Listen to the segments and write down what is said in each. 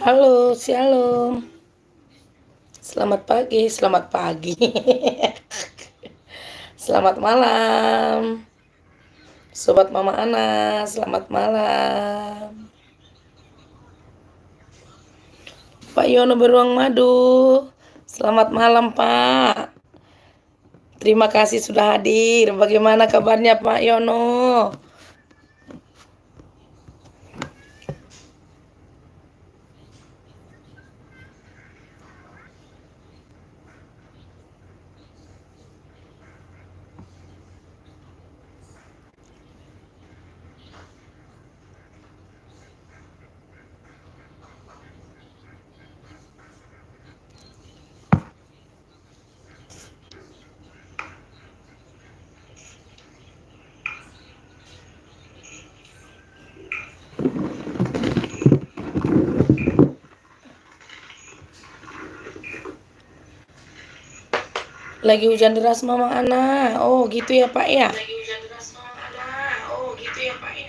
Halo, shalom. Selamat pagi, selamat pagi. Selamat malam. Sobat Mama Ana, selamat malam. Pak Yono Beruang Madu, selamat malam Pak. Terima kasih sudah hadir. Bagaimana kabarnya Pak Yono? Lagi hujan deras Mama Ana. Oh, gitu ya Pak ya? Lagi hujan deras Mama Ana. Oh, gitu ya Pak ya?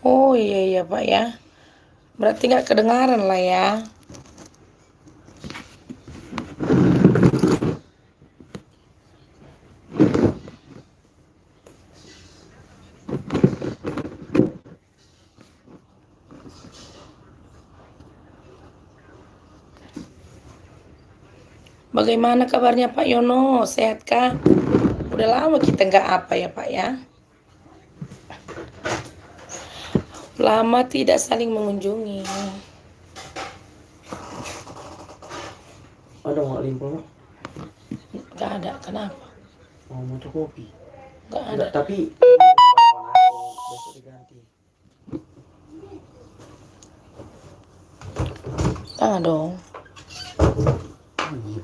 Oh, iya Pak ya. Berarti nggak kedengaran lah ya. Bagaimana kabarnya Pak Yono? Sehatkah? Udah lama kita nggak apa ya Pak ya? Lama tidak saling mengunjungi. Ada nggak limpul? Nggak ada, kenapa? Mau motor kopi? Nggak ada. Enggak, tapi telepon aku besok diganti. Tengah dong. Oh, iya.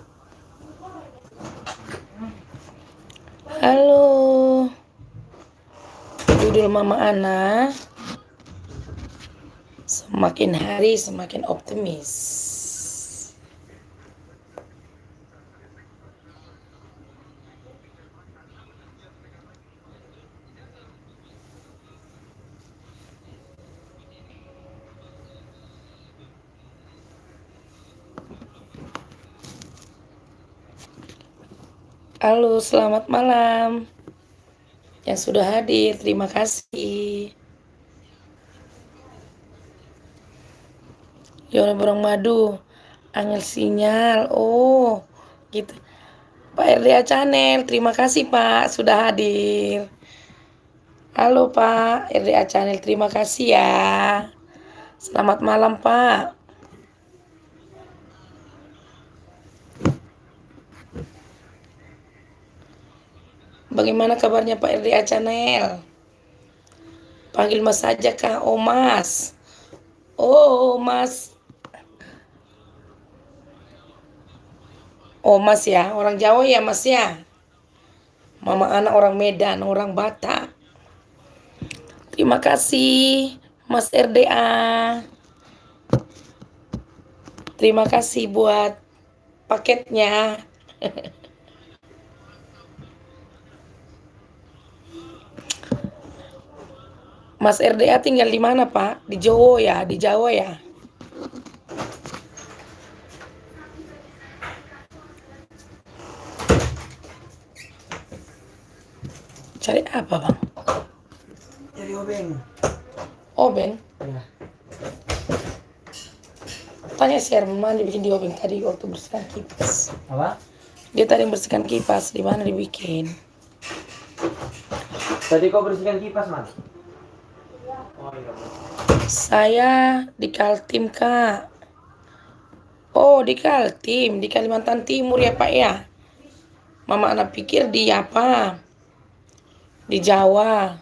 Halo. Judul Mama Ana. Semakin hari semakin optimis. Halo, selamat malam. Yang sudah hadir, terima kasih. Yono Burung Madu, Angel Sinyal. Oh, gitu. Pak RDA Channel, terima kasih Pak sudah hadir. Halo Pak RDA Channel, terima kasih ya. Selamat malam Pak. Bagaimana kabarnya Pak RDA Channel? Panggil Mas saja kah? Oh Mas. Oh Mas. Oh Mas ya, orang Jawa ya Mas ya. Mama anak orang Medan, orang Batak. Terima kasih Mas RDA. Terima kasih buat paketnya. Mas RDA tinggal di mana Pak? Di Jawa ya, di Jawa ya. Cari apa Bang? Jadi obeng. Obeng. Ya. Tanya si Herman dibikin di obeng tadi waktu bersihkan kipas. Apa? Dia tadi bersihkan kipas, di mana dibikin? Tadi kau bersihkan kipas, Mas? Oh iya. Saya di Kaltim Kak. Oh di Kaltim, di Kalimantan Timur ya Pak ya. Mama anak pikir di apa? Di Jawa.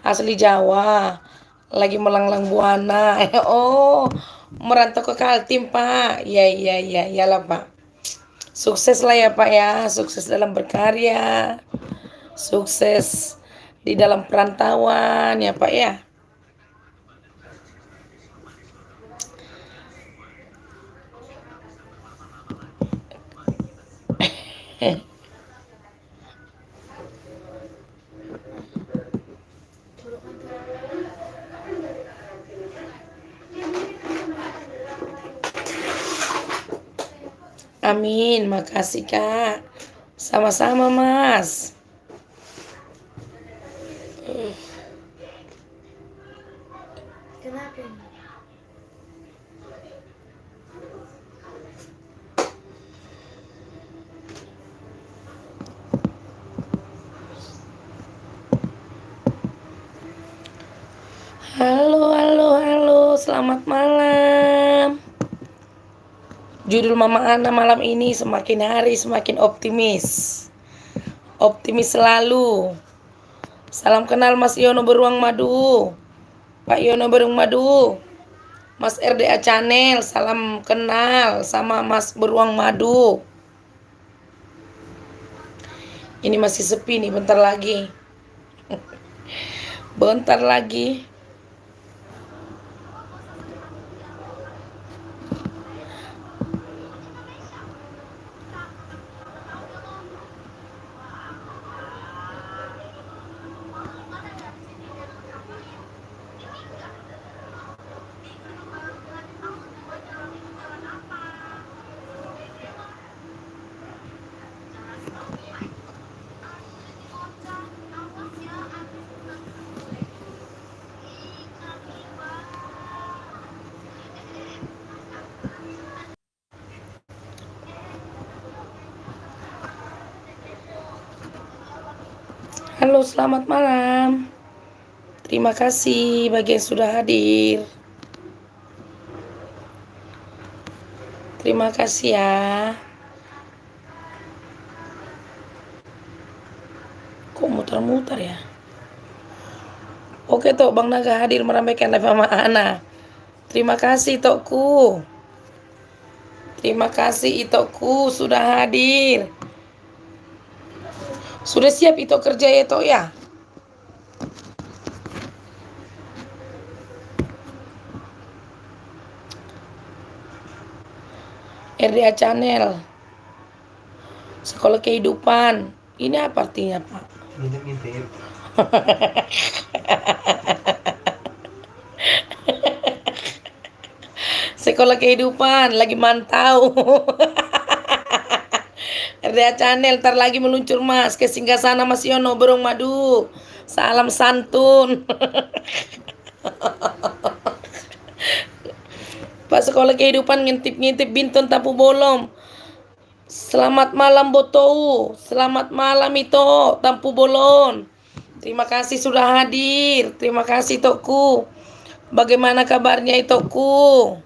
Asli Jawa. Lagi melanglang buana. Oh, merantau ke Kaltim Pak. Ya, iyalah Pak. Sukses lah ya Pak ya, sukses dalam berkarya. Sukses di dalam perantauan ya Pak ya. Amin, makasih Kak. Sama-sama Mas. Kenapa? Halo, halo, halo, selamat malam. Judul Mama Ana malam ini semakin hari semakin optimis. Optimis selalu. Salam kenal Mas Yono Beruang Madu. Pak Yono Beruang Madu. Mas RDA Channel, salam kenal sama Mas Beruang Madu. Ini masih sepi nih, bentar lagi. Bentar lagi. Halo, selamat malam. Terima kasih bagi yang sudah hadir. Terima kasih ya. Kok muter-muter ya? Oke Tok, Bang Naga hadir meramaikan live Mama Ana. Terima kasih Tokku. Terima kasih Itokku sudah hadir. Sudah siap Itok kerja ya Tok ya? RDA Channel. Sekolah kehidupan. Ini apa artinya Pak? Ngintip-ngintip. Sekolah kehidupan lagi mantau. RDA Channel ntar lagi meluncur Mas ke Singgasana Mas Yono Beruang Madu. Salam santun. Pak sekolah kehidupan ngintip-ngintip Binton Tapu Bolong. Selamat malam Botou. Selamat malam Ito Tampu Bolon. Terima kasih sudah hadir. Terima kasih Tokku. Bagaimana kabarnya Itoku?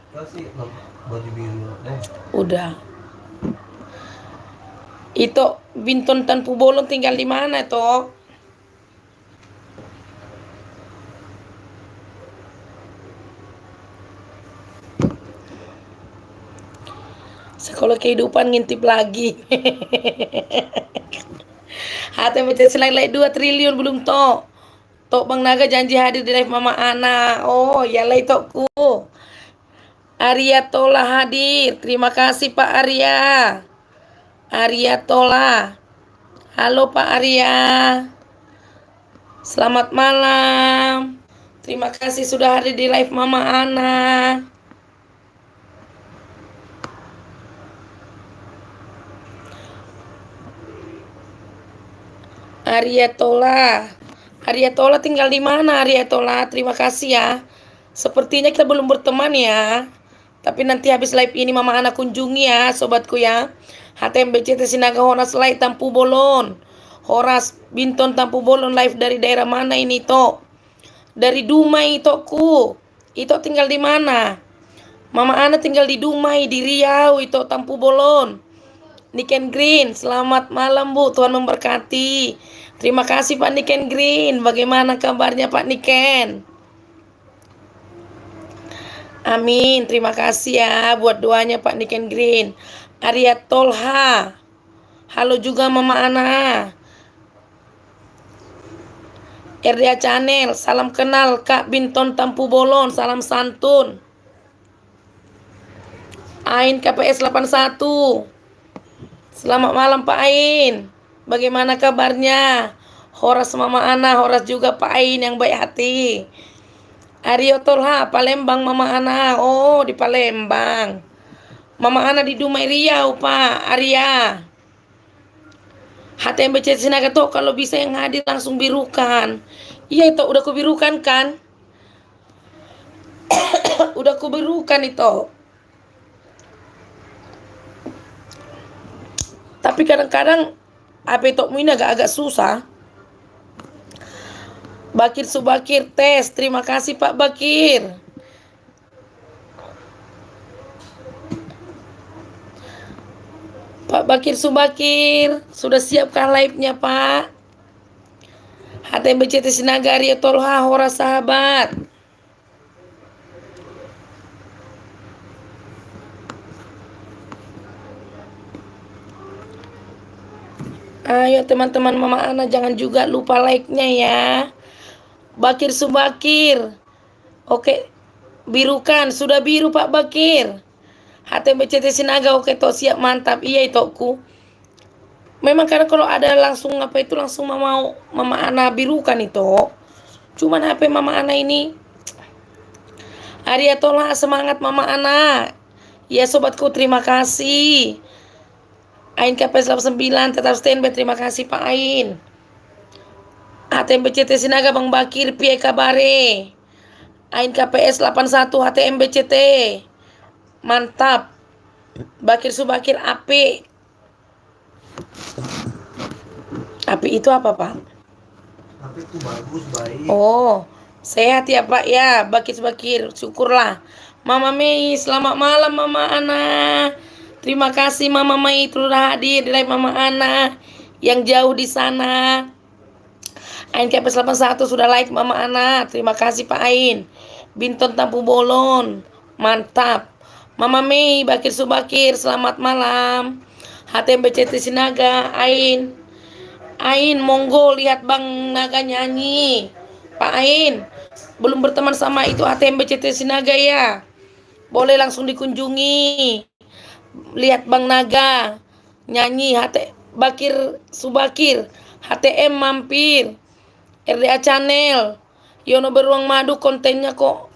Kasih baju biru. Udah. Ito Binton Tampu Bolon tinggal di mana Tok? Sekolah kehidupan ngintip lagi. HTMC selain 2 triliun belum Tok. Tok Bang Naga janji hadir di live Mama Ana. Oh, ya lah Tokku. Arya Tola hadir. Terima kasih Pak Arya. Arya Tola. Halo Pak Arya. Selamat malam. Terima kasih sudah hadir di live Mama Ana. Arya Tola. Arya Tola tinggal di mana Arya Tola? Terima kasih ya. Sepertinya kita belum berteman ya. Tapi nanti habis live ini Mama Ana kunjungi ya sobatku ya. HTMBCT Sinaga Horas Live Tampu Bolon. Horas Binton Tampu Bolon live dari daerah mana ini Tok? Dari Dumai Tokku. Ito tinggal di mana? Mama Ana tinggal di Dumai di Riau Ito Tampu Bolon. Niken Green, selamat malam Bu, Tuhan memberkati. Terima kasih Pak Niken Green. Bagaimana kabarnya Pak Niken? Amin, terima kasih ya buat doanya Pak Niken Green. Arya Tolha. Halo juga Mama Ana. RDA Channel, salam kenal Kak Binton Tampu Bolon, salam santun. Ain KPS 81. Selamat malam Pak Ain. Bagaimana kabarnya? Horas Mama Ana, Horas juga Pak Ain yang baik hati. Aryo Tolha, Palembang Mama Ana. Oh, di Palembang. Mama Ana di Dumai Riau, Pak Arya. HTMBC Sinaga tuh kalau bisa yang hadir langsung birukan. Iya itu udah kubirukan kan? Udah kubirukan itu. Tapi kadang-kadang apa itu ini agak-agak susah. Bakir Subakir tes. Terima kasih Pak Bakir. Pak Bakir Subakir, sudah siapkah live-nya, Pak? HTMBCT Sinaga Rio Tolha Hora sahabat. Ayo teman-teman Mama Ana jangan juga lupa like-nya ya. Bakir Subakir. Oke, birukan, sudah biru Pak Bakir. HTMBCT Sinaga oke toh siap mantap. Iya itoku. Memang karena kalau ada langsung apa itu langsung Mama Ana birukan itu. Cuman HP Mama Ana ini Arya Tola semangat Mama Ana. Ya sobatku terima kasih. Ain KPS 89 tetap standby terima kasih Pak Ain. HTMBCT Sinaga Bang Bakir piye kabare. Ain KPS 81 HTMBCT. Mantap. Bakir Subakir api. Api itu apa Pak? Tapi itu bagus, baik. Oh, sehat ya Pak ya, Bakir, syukurlah. Mama Mei, selamat malam Mama Ana. Terima kasih Mama Mei telah hadir di live Mama Ana yang jauh di sana. Ain KPS 81 sudah like Mama Ana. Terima kasih Pak Ain. Binton Tampu Bolon. Mantap. Mama Mei, Bakir Subakir, selamat malam. HTMBCT Sinaga, Ain. Ain, monggo lihat Bang Naga nyanyi. Pak Ain, belum berteman sama itu HTMBCT Sinaga ya. Boleh langsung dikunjungi. Lihat Bang Naga nyanyi Bakir Subakir. HTM mampir. RDA Channel. Yono Beruang Madu kontennya kok.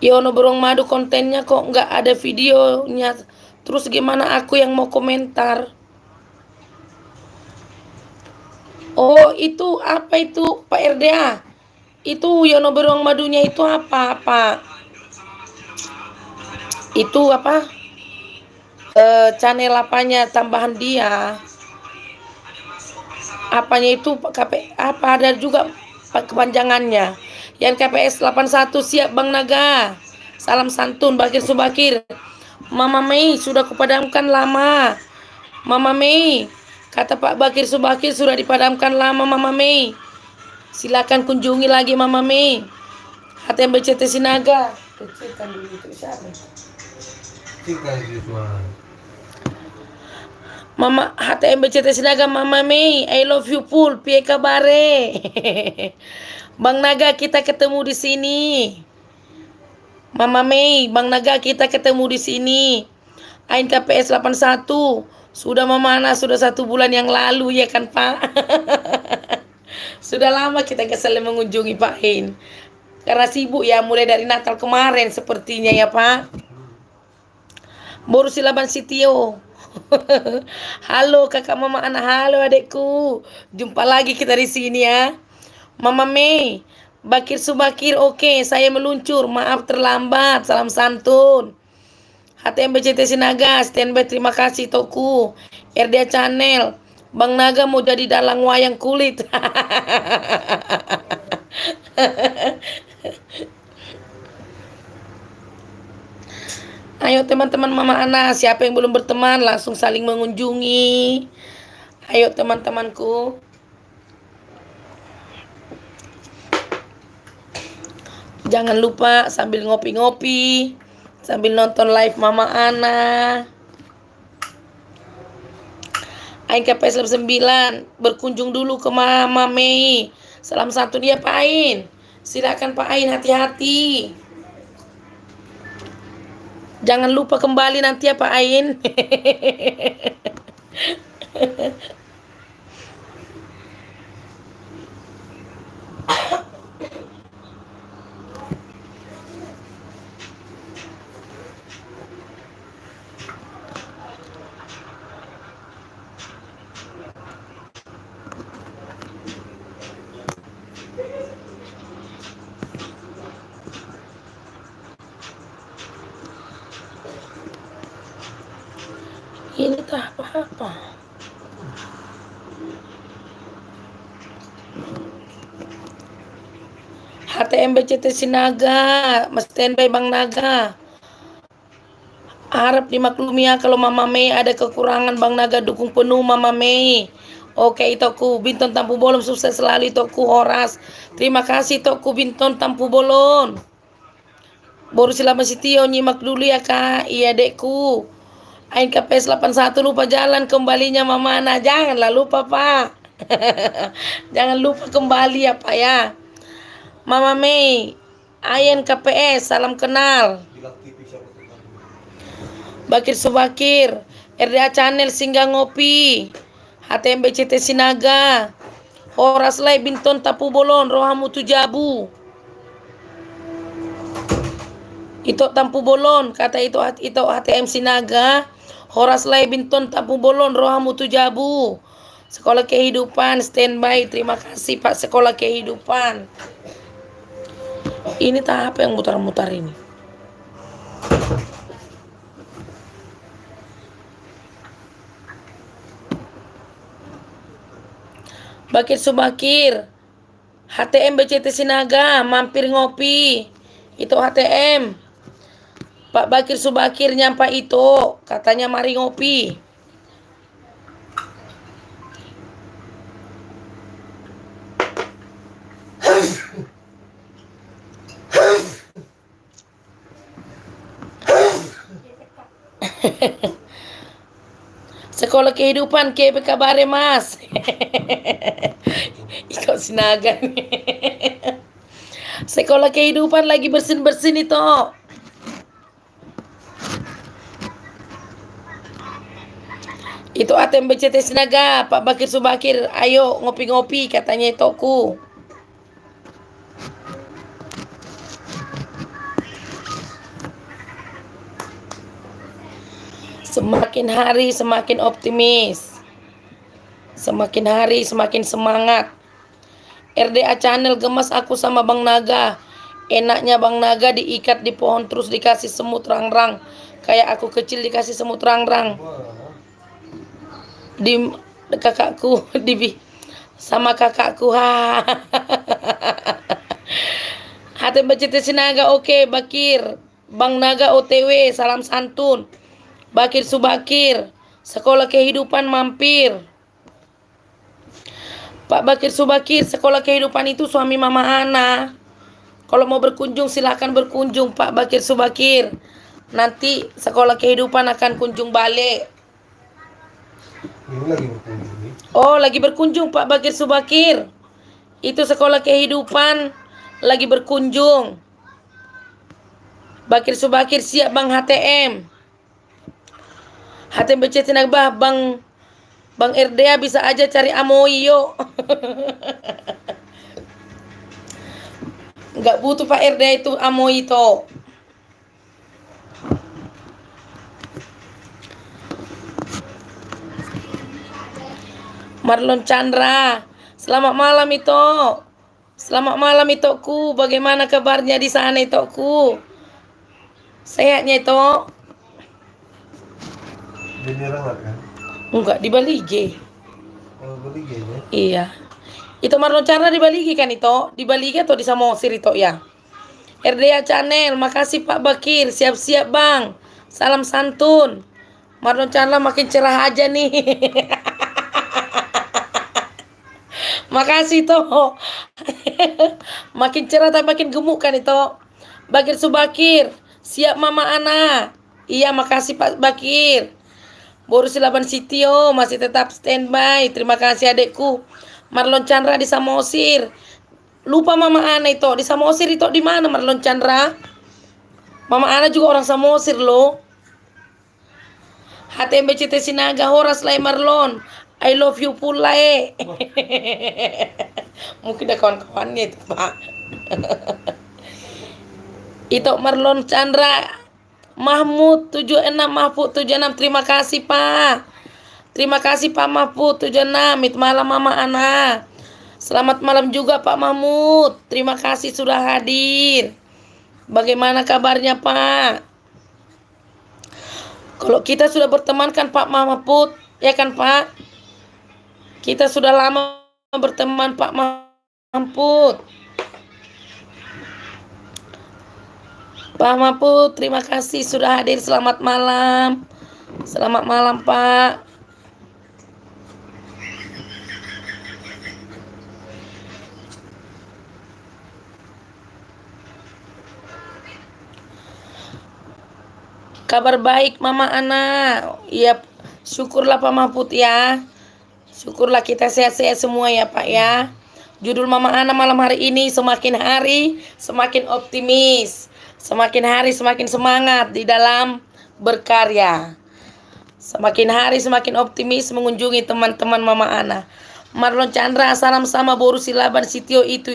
Yono Beruang Madu kontennya kok nggak ada videonya. Terus gimana aku yang mau komentar? Oh itu apa itu Pak RDA? Itu Yono Beruang Madunya itu apa Pak? Itu apa? Channel apanya tambahan dia? Apanya itu KP apa ada juga kepanjangannya? Yang KPS 81 siap Bang Naga. Salam santun Bakir Subakir. Mama Mei sudah kupadamkan lama. Mama Mei, kata Pak Bakir Subakir sudah dipadamkan lama Mama Mei. Silakan kunjungi lagi Mama Mei. HTMBCT Sinaga. Kecilkan dulu itu siapa? Mama HTMBCT Sinaga Mama Mei, I love you full. Piye kabare? Bang Naga kita ketemu di sini. Mama Mei, Bang Naga kita ketemu di sini. Ain KPS 81. Sudah Mama Ana sudah 1 bulan yang lalu ya kan Pak? Sudah lama kita gak saling mengunjungi Pak Ain. Karena sibuk ya mulai dari Natal kemarin sepertinya ya Pak. Boru Silaban Sitio. Halo kakak Mama Ana, halo adekku. Jumpa lagi kita di sini ya. Mama Mei, Bakir Subakir, oke, saya meluncur. Maaf terlambat. Salam santun. HTMBCT Sinaga, standby terima kasih Toku. RDA Channel. Bang Naga mau jadi dalang wayang kulit. Ayo teman-teman Mama Ana, siapa yang belum berteman langsung saling mengunjungi. Ayo teman-temanku. Jangan lupa sambil ngopi-ngopi, sambil nonton live Mama Ana. Ain KPS 9 berkunjung dulu ke Mama Mei. Salam satu dia Pak Ain. Silakan Pak Ain, hati-hati. Jangan lupa kembali nanti ya Pak Ain. HTMBCT Sinaga, Mas standby Bang Naga. Harap dimaklumi ya kalau Mama Mei ada kekurangan, Bang Naga dukung penuh Mama Mei. Oke itoku Binton Tampu Bolon sukses selalu itoku Horas. Terima kasih itoku Binton Tampu Bolon. Baru sila masih Tio nyimak dulu ya Kak. Iya dekku. Ain KPS 81 lupa jalan kembalinya Mama Ana. Janganlah lupa Pak. Jangan lupa kembali ya Pak ya. Mama Mei, Ayen KPS, salam kenal. Bakir Subakir, RDA Channel Singgah Ngopi, HTMBCT Sinaga, Horas Lai Binton Tapu Bolon, Rohamu Tujabu. Itu Tampu Bolon, kata itu HTM Sinaga, Horas Lai Binton Tapu Bolon, Rohamu Tujabu. Sekolah Kehidupan, standby. Terima kasih Pak Sekolah Kehidupan. Ini tahap yang mutar-mutar ini. Bakir Subakir, HTM BCT Sinaga, mampir ngopi. Itu HTM. Pak Bakir Subakir nyampa itu, katanya mari ngopi. Sekolah Kehidupan ke kabare Mas. Ikut Sinaga nih. Sekolah Kehidupan lagi bersin-bersin itu. Itu ATM BCT Sinaga, Pak Bakir Subakir, ayo ngopi-ngopi katanya itoku. Semakin hari semakin optimis. Semakin hari semakin semangat. RDA Channel gemas aku sama Bang Naga. Enaknya Bang Naga diikat di pohon terus dikasih semut rang-rang. Kayak aku kecil dikasih semut rang-rang. Di kakakku sama kakakku. HTM BCT Sinaga oke Bakir. Bang Naga OTW salam santun. Bakir Subakir, Sekolah Kehidupan mampir. Pak Bakir Subakir, Sekolah Kehidupan itu suami Mama Ana. Kalau mau berkunjung silahkan berkunjung Pak Bakir Subakir. Nanti Sekolah Kehidupan akan kunjung balik. Ini lagi berkunjung nih. Oh, lagi berkunjung Pak Bakir Subakir. Itu Sekolah Kehidupan lagi berkunjung. Bakir Subakir siap Bang HTM. HTM BCT Sinaga Bang RDA bisa aja cari Amoi yo. Nggak butuh Pak RDA itu Amoi itu. Marlon Chandra, selamat malam itu. Selamat malam itoku. Bagaimana kabarnya di sana itoku? Sehatnya itu? Jadi rawat kan? Enggak, di Balige. Oh, beli ya? Iya. Itu Marlon Chandra di Balige kan itu? Di Balige atau di Samosir itu ya? RDA Channel, makasih Pak Bakir. Siap-siap Bang. Salam santun. Marlon Chandra makin cerah aja nih. Makasih toh. Makin cerah tapi makin gemuk kan itu. Bakir Subakir, siap Mama Ana. Iya, makasih Pak Bakir. Boris Laban Sitio masih tetap standby. Terima kasih adekku. Marlon Chandra di Samosir. Lupa Mama Ana itu di Samosir itu di mana Marlon Chandra? Mama Ana juga orang Samosir loh. HTM BCT Sinaga Horas Lai Marlon. I love you pula Mungkin ada kawan-kawannya itu Pak. Itu Marlon Chandra. Mahmud 76 Mahfud 76 terima kasih Pak. Terima kasih Pak Mahfud 76. Itu malam Mama Ana. Selamat malam juga Pak Mahmud. Terima kasih sudah hadir. Bagaimana kabarnya Pak? Kalau kita sudah berteman kan Pak Mahfud, ya kan Pak? Kita sudah lama berteman Pak Mahfud. Pak Mahfud, terima kasih sudah hadir. Selamat malam. Selamat malam, Pak. Kabar baik, Mama Ana. Iya, syukurlah Pak Mahfud ya. Syukurlah kita sehat-sehat semua ya, Pak ya. Judul Mama Ana malam hari ini, semakin hari semakin optimis. Semakin hari semakin semangat di dalam berkarya. Semakin hari semakin optimis mengunjungi teman-teman Mama Ana. Marlon Chandra, salam sama Boru Silaban Sitio itu.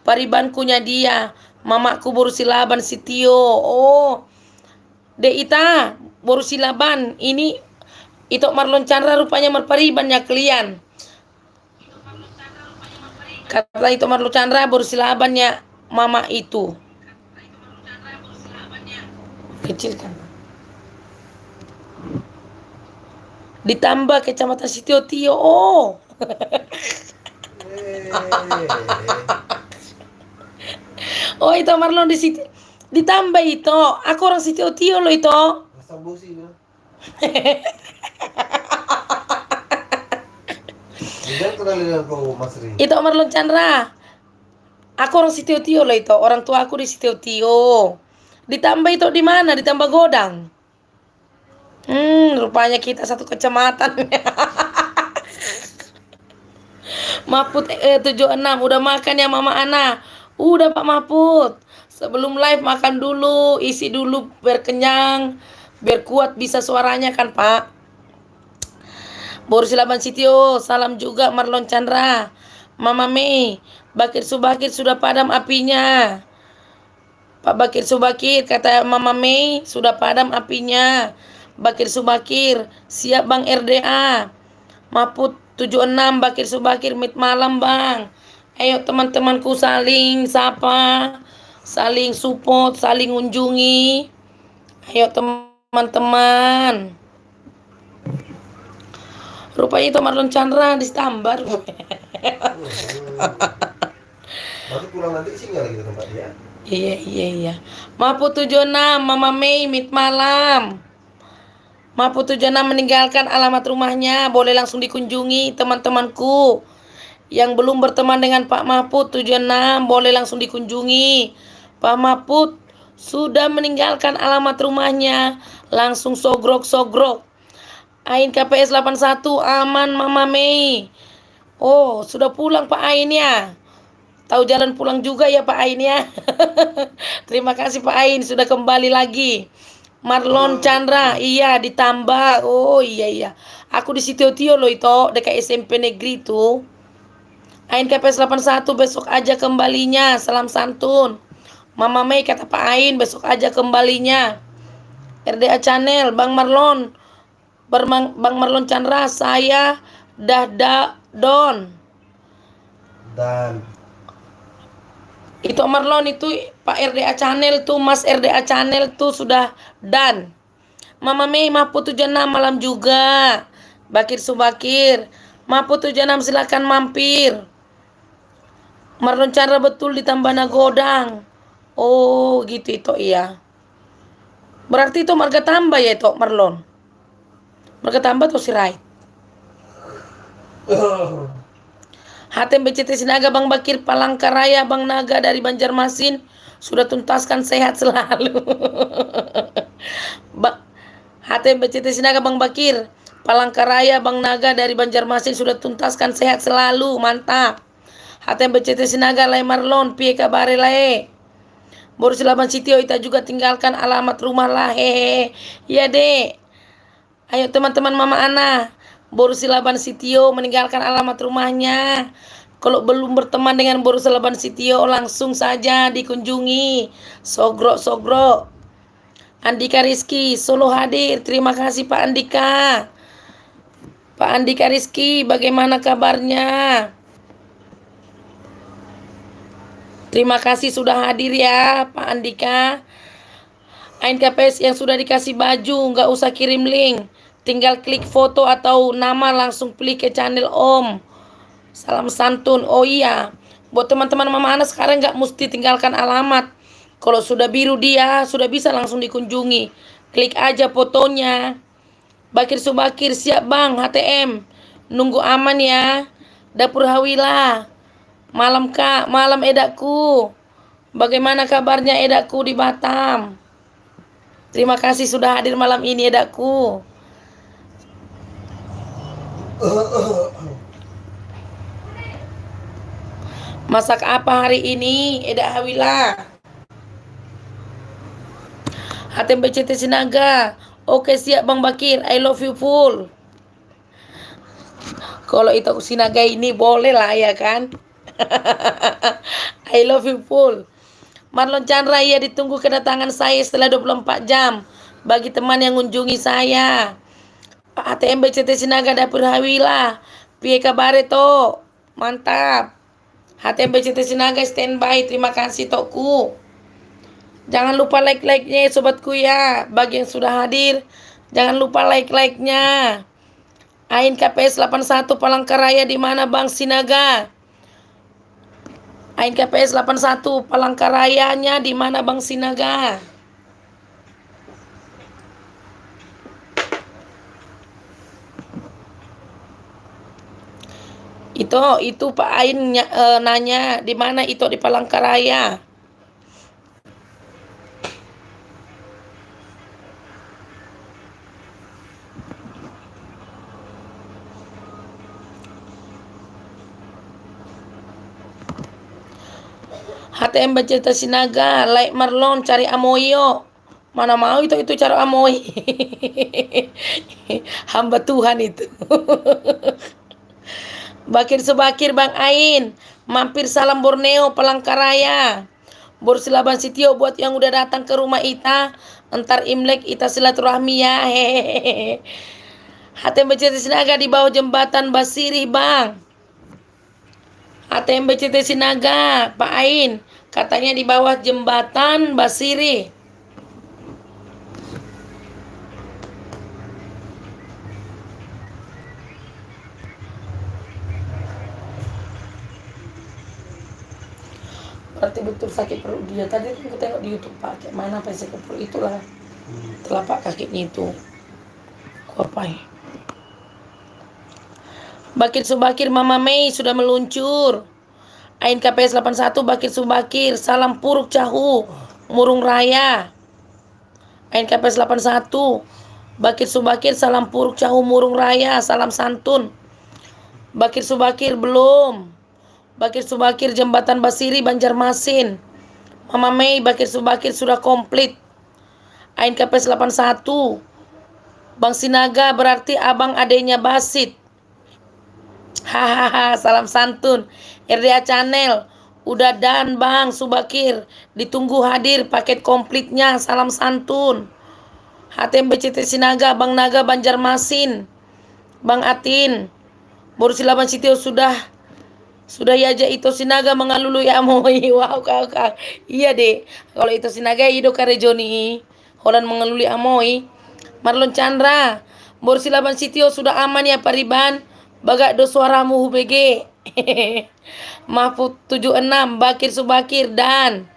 Paribankunya dia. Mamaku Boru Silaban Sitio. Oh, De Ita, Boru Silaban. Ini itu Marlon Chandra rupanya merparibannya kalian. Kata itu Marlon Chandra Boru Silabannya mama itu. Kecil kan. Ditambah Kecamatan Sitio Tio. Oh. Oh, itu Marlon di situ. Ditambah itu. Aku orang Sitio Tio loh itu. Itu Marlon Chandra. Aku orang Sitio Tio loh itu. Orang tua aku di Sitio Tio. Ditambah itu di mana? Ditambah Godang. Rupanya kita satu kecamatan. Mahfud 76 udah makan ya Mama Ana? Udah Pak Mahfud. Sebelum live makan dulu, isi dulu biar kenyang, biar kuat bisa suaranya kan Pak. Boru Silaban Sitio, salam juga Marlon Chandra. Mama Mei, Bakir Subakir sudah padam apinya. Pak Bakir Subakir kata Mama Mei sudah padam apinya. Bakir Subakir, siap Bang RDA. Mahfud 76 Bakir Subakir mit malam Bang. Ayo teman-temanku saling sapa, saling support, saling kunjungi. Ayo teman-teman. Rupanya itu Marlon Chandra ditambar. Nanti pulang nanti singgah lagi ke tempat dia. Iya. Mahfud 76 Mama Mei mit malam. Mahfud 76 meninggalkan alamat rumahnya, boleh langsung dikunjungi teman-temanku. Yang belum berteman dengan Pak Mahfud 76 boleh langsung dikunjungi. Pak Mahfud sudah meninggalkan alamat rumahnya, langsung sogrok. Ain KPS 81 aman Mama Mei. Oh, sudah pulang Pak Ain ya. Tahu jalan pulang juga ya Pak Ain ya. Terima kasih Pak Ain sudah kembali lagi. Marlon Chandra, iya ditambah. Oh iya. Aku di Sitio Tio loh itu, dekat SMP negeri tuh. Ain KPS 81 besok aja kembalinya. Salam santun. Mama Mei kata Pak Ain besok aja kembalinya. RDA Channel, Bang Marlon. Bang Marlon Chandra, saya don. Dan Itu Marlon itu Pak RDA Channel tuh, Mas RDA Channel tuh sudah dan. Mama Mei Mahfud 76 malam juga. Bakir Subakir, Mahfud 76 silakan mampir. Marlon Chandra betul ditambah Nagodang. Oh, gitu itu iya. Berarti itu marga tambah ya itu Marlon. Marga tambah tuh si right. HTM BCT Sinaga Bang Bakir Palangkaraya Bang Naga dari Banjarmasin sudah tuntaskan sehat selalu. HTM BCT Sinaga Bang Bakir Palangkaraya Bang Naga dari Banjarmasin sudah tuntaskan sehat selalu, mantap. HTM BCT Sinaga Lai Marlon pie kabare lae. Boru Silaban Sitio ita juga tinggalkan alamat rumah lah hehe. Ya dek. Ayo teman-teman Mama Ana. Boru Silaban Sitio meninggalkan alamat rumahnya. Kalau belum berteman dengan Boru Silaban Sitio langsung saja dikunjungi. Sogro. Andika Rizky Solo hadir. Terima kasih Pak Andika. Pak Andika Rizky bagaimana kabarnya? Terima kasih sudah hadir ya Pak Andika. Ain KPS yang sudah dikasih baju nggak usah kirim link. Tinggal klik foto atau nama langsung pilih ke channel Om. Salam santun. Oh iya, buat teman-teman Mama Ana sekarang nggak mesti tinggalkan alamat. Kalau sudah biru dia, sudah bisa langsung dikunjungi. Klik aja fotonya. Bakir Subakir siap bang, HTM. Nunggu aman ya. Dapur Hawila. Malam kak, malam edakku. Bagaimana kabarnya edakku di Batam? Terima kasih sudah hadir malam ini edakku. Masak apa hari ini, Edak Hawila? HTMBCT Sinaga. Oke siap Bang Bakir, I love you full. Kalau itu Sinaga ini boleh lah ya kan. I love you full. Marlon Chandra, iya ditunggu kedatangan saya setelah 24 jam. Bagi teman yang mengunjungi saya. HTMBCT Sinaga Dapur Hawila. Piye kabare to? Mantap. HTMBCT Sinaga standby. Terima kasih tokku. Jangan lupa like-like-nya sobatku ya. Bagi yang sudah hadir, jangan lupa like-like-nya. Ain KPS 81 Palangkaraya di mana Bang Sinaga? Ain KPS 81 Palangkarayanya di mana Bang Sinaga? Itu Pak Ain nanya di mana itu di Palangkaraya. HTM Baceta Sinaga, like Marlon cari Amoyo. Mana mau itu cari Amoy. Hamba Tuhan itu. Bakir Subakir Bang Ain, mampir salam Borneo Palangkaraya. Borsilaban Sitio buat yang udah datang ke rumah Ita, entar Imlek Ita silaturahmi ya. Hehehe. HTM Baceta Sinaga di bawah jembatan Basiri Bang. HTM BCT Sinaga, Pak Ain, katanya di bawah jembatan Basiri. Berarti betul sakit perut dia. Tadi kan aku tengok di YouTube Pak, kayak mana apa sakit perut itulah. Telapak kakinya itu. Kuapai. Bakir Subakir Mama Mei sudah meluncur. Ain KPS 81 Bakir Subakir, salam Puruk Cahu, Murung Raya. Ain KPS 81 Bakir Subakir, salam Puruk Cahu, Murung Raya, salam santun. Bakir Subakir belum. Bakir Subakir Jembatan Basiri Banjarmasin. Mama Mei Bakir Subakir sudah komplit. Ain KPS 81 Bang Sinaga berarti abang adenya Basit. Hahaha, salam santun. RDA Channel udah dan Bang Subakir, ditunggu hadir paket komplitnya, salam santun. HTM BCT Sinaga Bang Naga Banjarmasin, Bang Atin Borsilaban Sitio sudah ya aja itu Sinaga mengalului Amoy. Wow kak. Iya deh, kalau itu Sinaga ido karejoni Holland mengalului Amoy. Marlon Chandra Borsilaban Sitio sudah aman ya Pariban. Bagak do suaramu HBG. Mahfud 76 Bakir Subakir dan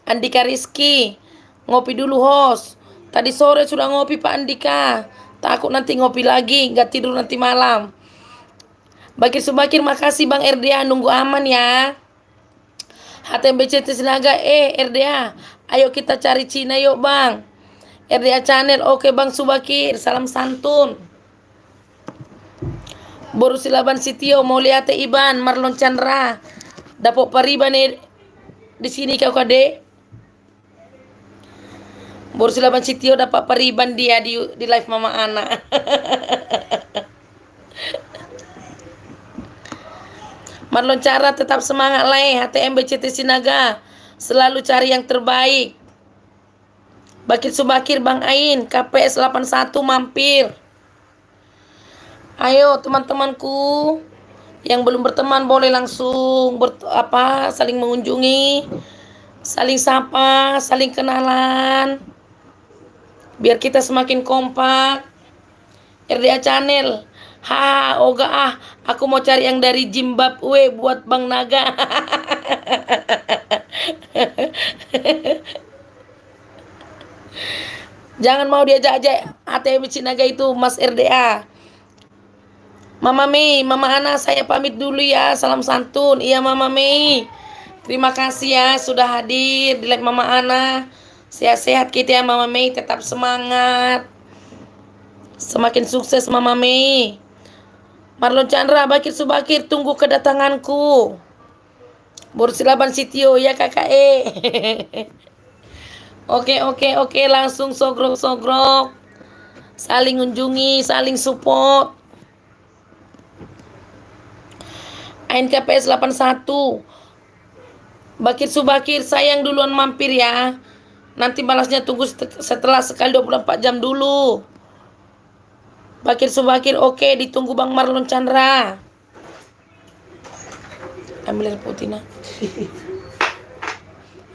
Andika Rizky. Ngopi dulu host. Tadi sore sudah ngopi Pak Andika. Takut nanti ngopi lagi, nggak tidur nanti malam. Bakir Subakir makasih Bang RDA, nunggu aman ya. HTMBCT Sinaga RDA, ayo kita cari Cina yuk Bang. RDA Channel, oke Bang Subakir, salam santun. Borsilaban Sitio mau lihat Iban Marlon Chandra. Dapat pariban di sini kau kade. Borsilaban Sitio dapat pariban dia di live Mama Ana. Marlon Chandra tetap semangat lah. HTM BCT Sinaga selalu cari yang terbaik. Bakir Subakir Bang Ain KPS 81 mampir. Ayo teman-temanku yang belum berteman boleh langsung saling mengunjungi, saling sapa, saling kenalan, biar kita semakin kompak. RDA Channel, oga aku mau cari yang dari Zimbabwe buat Bang Naga. Jangan mau diajak-ajak ATM Cinaga itu Mas RDA. Mama Mei, Mama Ana saya pamit dulu ya. Salam santun. Iya Mama Mei. Terima kasih ya sudah hadir di live Mama Ana. Sehat-sehat kita ya Mama Mei, tetap semangat. Semakin sukses Mama Mei. Marlon Chandra, Bakir Subakir, tunggu kedatanganku. Borsilaban Sitio ya kakak Oke, langsung sogrok-sogrok. Saling unjungi, saling support. ANKPS 81. Bakir Subakir, sayang duluan mampir ya. Nanti balasnya tunggu setelah sekali 24 jam dulu. Bakir Subakir, oke, ditunggu Bang Marlon Chandra. Ambil air putih nah.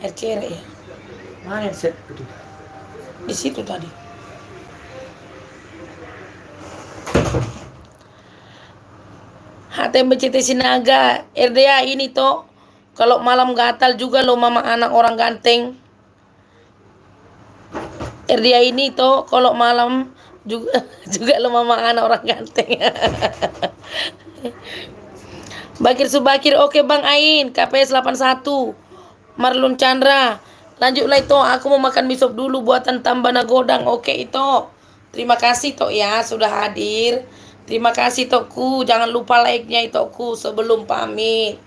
Air cerek ya. Mana yang set itu? Di situ tadi. HTMBCT Sinaga, RDA ini toh. Kalau malam gatal juga lo mama anak orang ganteng. RDA ini toh kalau malam juga lo mama anak orang ganteng. Bakir Subakir, oke Bang Ain, KPS 81. Marlon Chandra, lanjutlah itu, aku mau makan mie sop dulu buatan tambah nagodang. Oke itu. Terima kasih Tok ya sudah hadir. Terima kasih Tokku, jangan lupa like-nya Tokku sebelum pamit.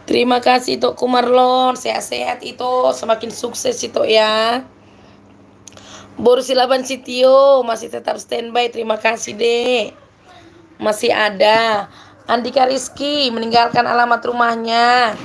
Terima kasih Tokku Marlon, sehat-sehat itu, semakin sukses itu ya. Borsilaban Sitio masih tetap standby, terima kasih deh. Masih ada. Andika Rizky meninggalkan alamat rumahnya.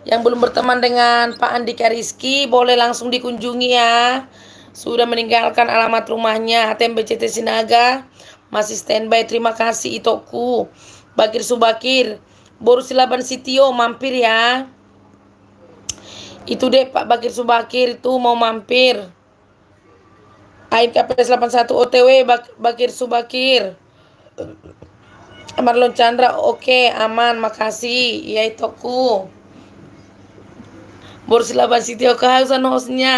Yang belum berteman dengan Pak Andika Rizky boleh langsung dikunjungi ya. Sudah meninggalkan alamat rumahnya. HTMBCT Sinaga masih standby, terima kasih Itoku. Bakir Subakir, Borsilaban Sitio mampir ya. Itu deh Pak Bakir Subakir itu mau mampir. AIKPS 81 OTW Bakir Subakir. Marlon Chandra, oke, aman, makasih. Ya Itoku. Borsilaban Sitio kehausan hostnya.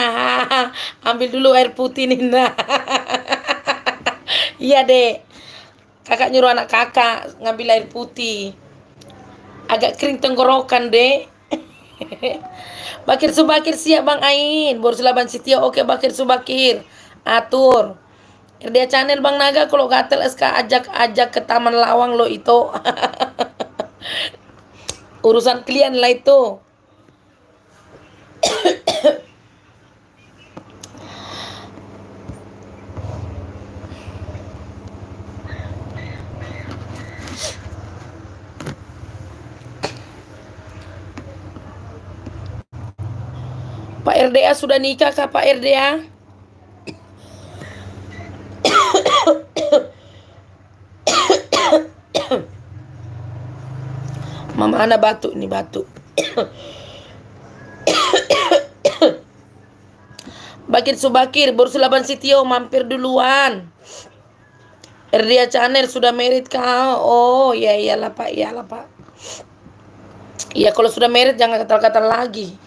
Ambil dulu air putih Nina. Iya deh. Kakak nyuruh anak kakak ngambil air putih. Agak kering tenggorokan deh. Bakir Subakir siap Bang Ain. Borsilaban Sitio, oke Bakir Subakir. Atur. RDA Channel Bang Naga, kalau gatel SK ajak ke Taman Lawang lo itu. Urusan klien lah itu. Pak RDA sudah nikah kah Pak RDA? Mama Ana batuk nih, batuk. Bakir Subakir, Borsilaban Sitio mampir duluan. RDA Channel sudah merit kah? Oh, ya iyalah Pak, iyalah Pak. Ya kalau sudah merit jangan katal-katal lagi.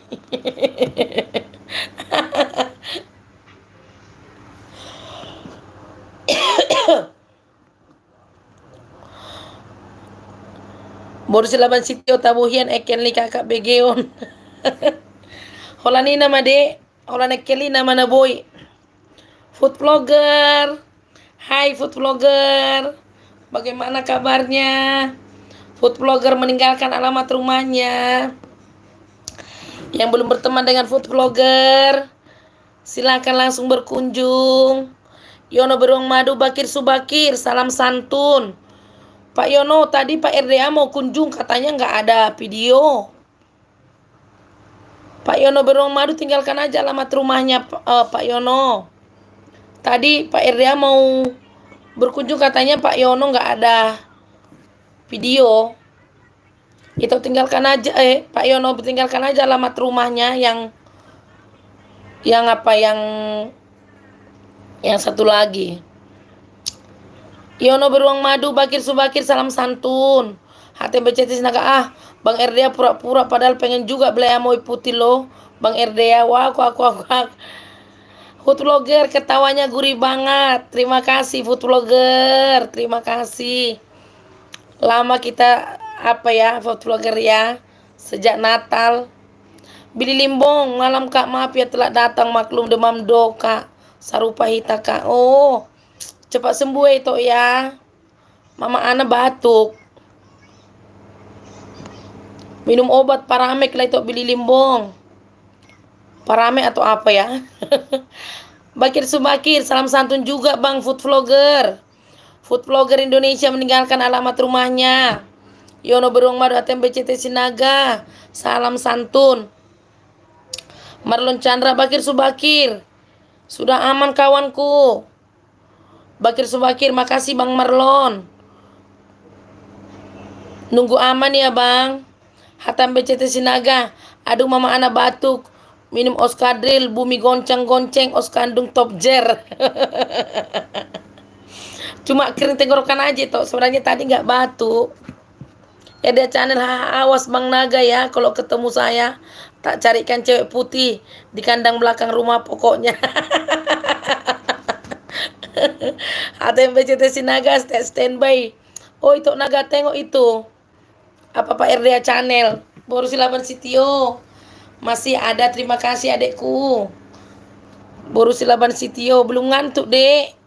Borsilaban Sitio tabuhian ekenli kakak begeon. Holani nama de, holan ekeli nama na boy. Food vlogger. Hai food vlogger. Bagaimana kabarnya? Food vlogger meninggalkan alamat rumahnya. Yang belum berteman dengan food vlogger, silakan langsung berkunjung. Yono Beruang Madu Bakir Subakir, salam santun. Pak Yono, tadi Pak RDA mau kunjung, katanya nggak ada video. Pak Yono Beruang Madu, tinggalkan aja alamat rumahnya Pak Yono. Tadi Pak RDA mau berkunjung, katanya Pak Yono nggak ada video. Itu tinggalkan aja Pak Yono, tinggalkan aja alamat rumahnya yang satu lagi. Yono Beruang Madu Bakir Subakir, salam santun. HTMBCT Sinaga, Bang Erdea pura-pura padahal pengen juga beli amoy putih loh. Bang Erdea, wah aku. Food vlogger ketawanya gurih banget. Terima kasih food vlogger, terima kasih. Lama kita food vlogger ya, sejak Natal. Bili Limbong, malam Kak, maaf ya telah datang, maklum demam do Kak. Sarupa hita Kak. Oh, cepat sembuh itu ya. Mama Ana batuk. Minum obat Paramek lah itu Bili Limbong. Paramek atau apa ya? Bakir Subakir, salam santun juga Bang food vlogger. Food vlogger Indonesia meninggalkan alamat rumahnya. Yono Beruang Madu HTMBCT Sinaga, salam santun. Marlon Chandra, Bakir Subakir, sudah aman kawanku. Bakir Subakir, makasih Bang Marlon. Nunggu aman ya Bang. HTMBCT Sinaga, aduh mama anak batuk. Minum Oskadril, bumi goncang-gonceng, Oskandung top jer. Cuma kering tenggorokan aja toh, sebenarnya tadi nggak batuk. Ya dia channel, awas Bang Naga ya, kalau ketemu saya tak carikan cewek putih di kandang belakang rumah pokoknya. HTMBCT Sinaga standby. Oh itu Naga, tengok itu apa Pak RDA channel Boru Silaban Sitio masih ada. Terima kasih adekku Boru Silaban Sitio, belum ngantuk dek.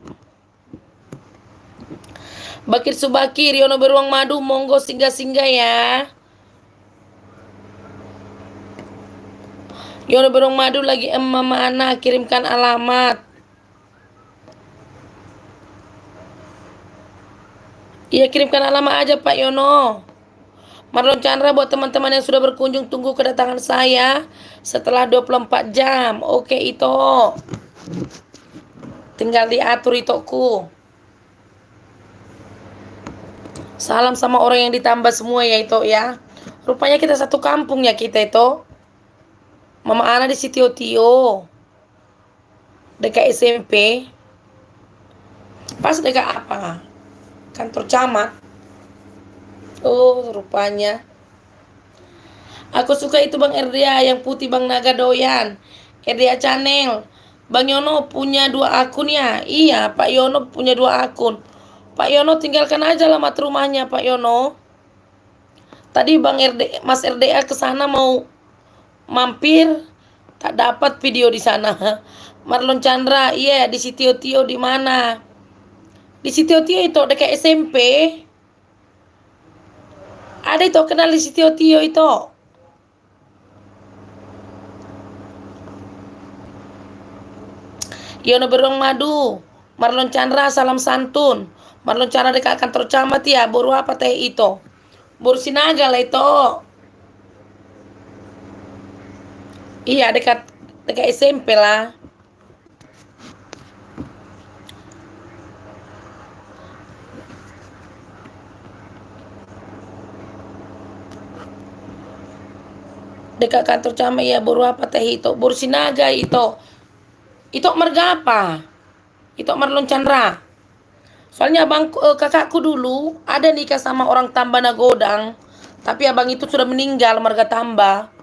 Bakir Subakir, Yono Beruang Madu, monggo singgah-singgah ya. Yono Beruang Madu lagi Mama Ana, kirimkan alamat. Iya, kirimkan alamat aja Pak Yono. Marlon Chandra, buat teman-teman yang sudah berkunjung, tunggu kedatangan saya setelah 24 jam. Oke itu. Tinggal diatur itoku. Salam sama orang yang ditambah semua ya itu ya. Rupanya kita satu kampung ya kita itu. Mama Ana di Sitio-tio. Dekat SMP. Pas dekat apa? Kantor camat. Oh, rupanya. Aku suka itu Bang Erdea, yang putih Bang Naga doyan. Erdea channel. Bang Yono punya 2 akun ya? Iya, Pak Yono punya 2 akun. Pak Yono tinggalkan aja alamat rumahnya Pak Yono. Tadi Mas RDA ke sana mau mampir, tak dapat video di sana. Marlon Chandra, iya di Sitio-tio di mana? Di Sitio-tio itu dekat SMP. Ada itu kenal di Sitio-tio itu. Yono Beruang Madu, Marlon Chandra, salam santun. Marlon Chandra dekat kantor camat ya. Boru apa teh itu? Boru Sinaga lah itu. Iya, dekat SMP lah. Dekat kantor camat ya. Boru apa teh itu? Boru Sinaga itu. Itu marga apa? Itu Marlon Chandra. Soalnya kakakku dulu ada nikah sama orang Tambana Godang, tapi abang itu sudah meninggal, marga Tamba.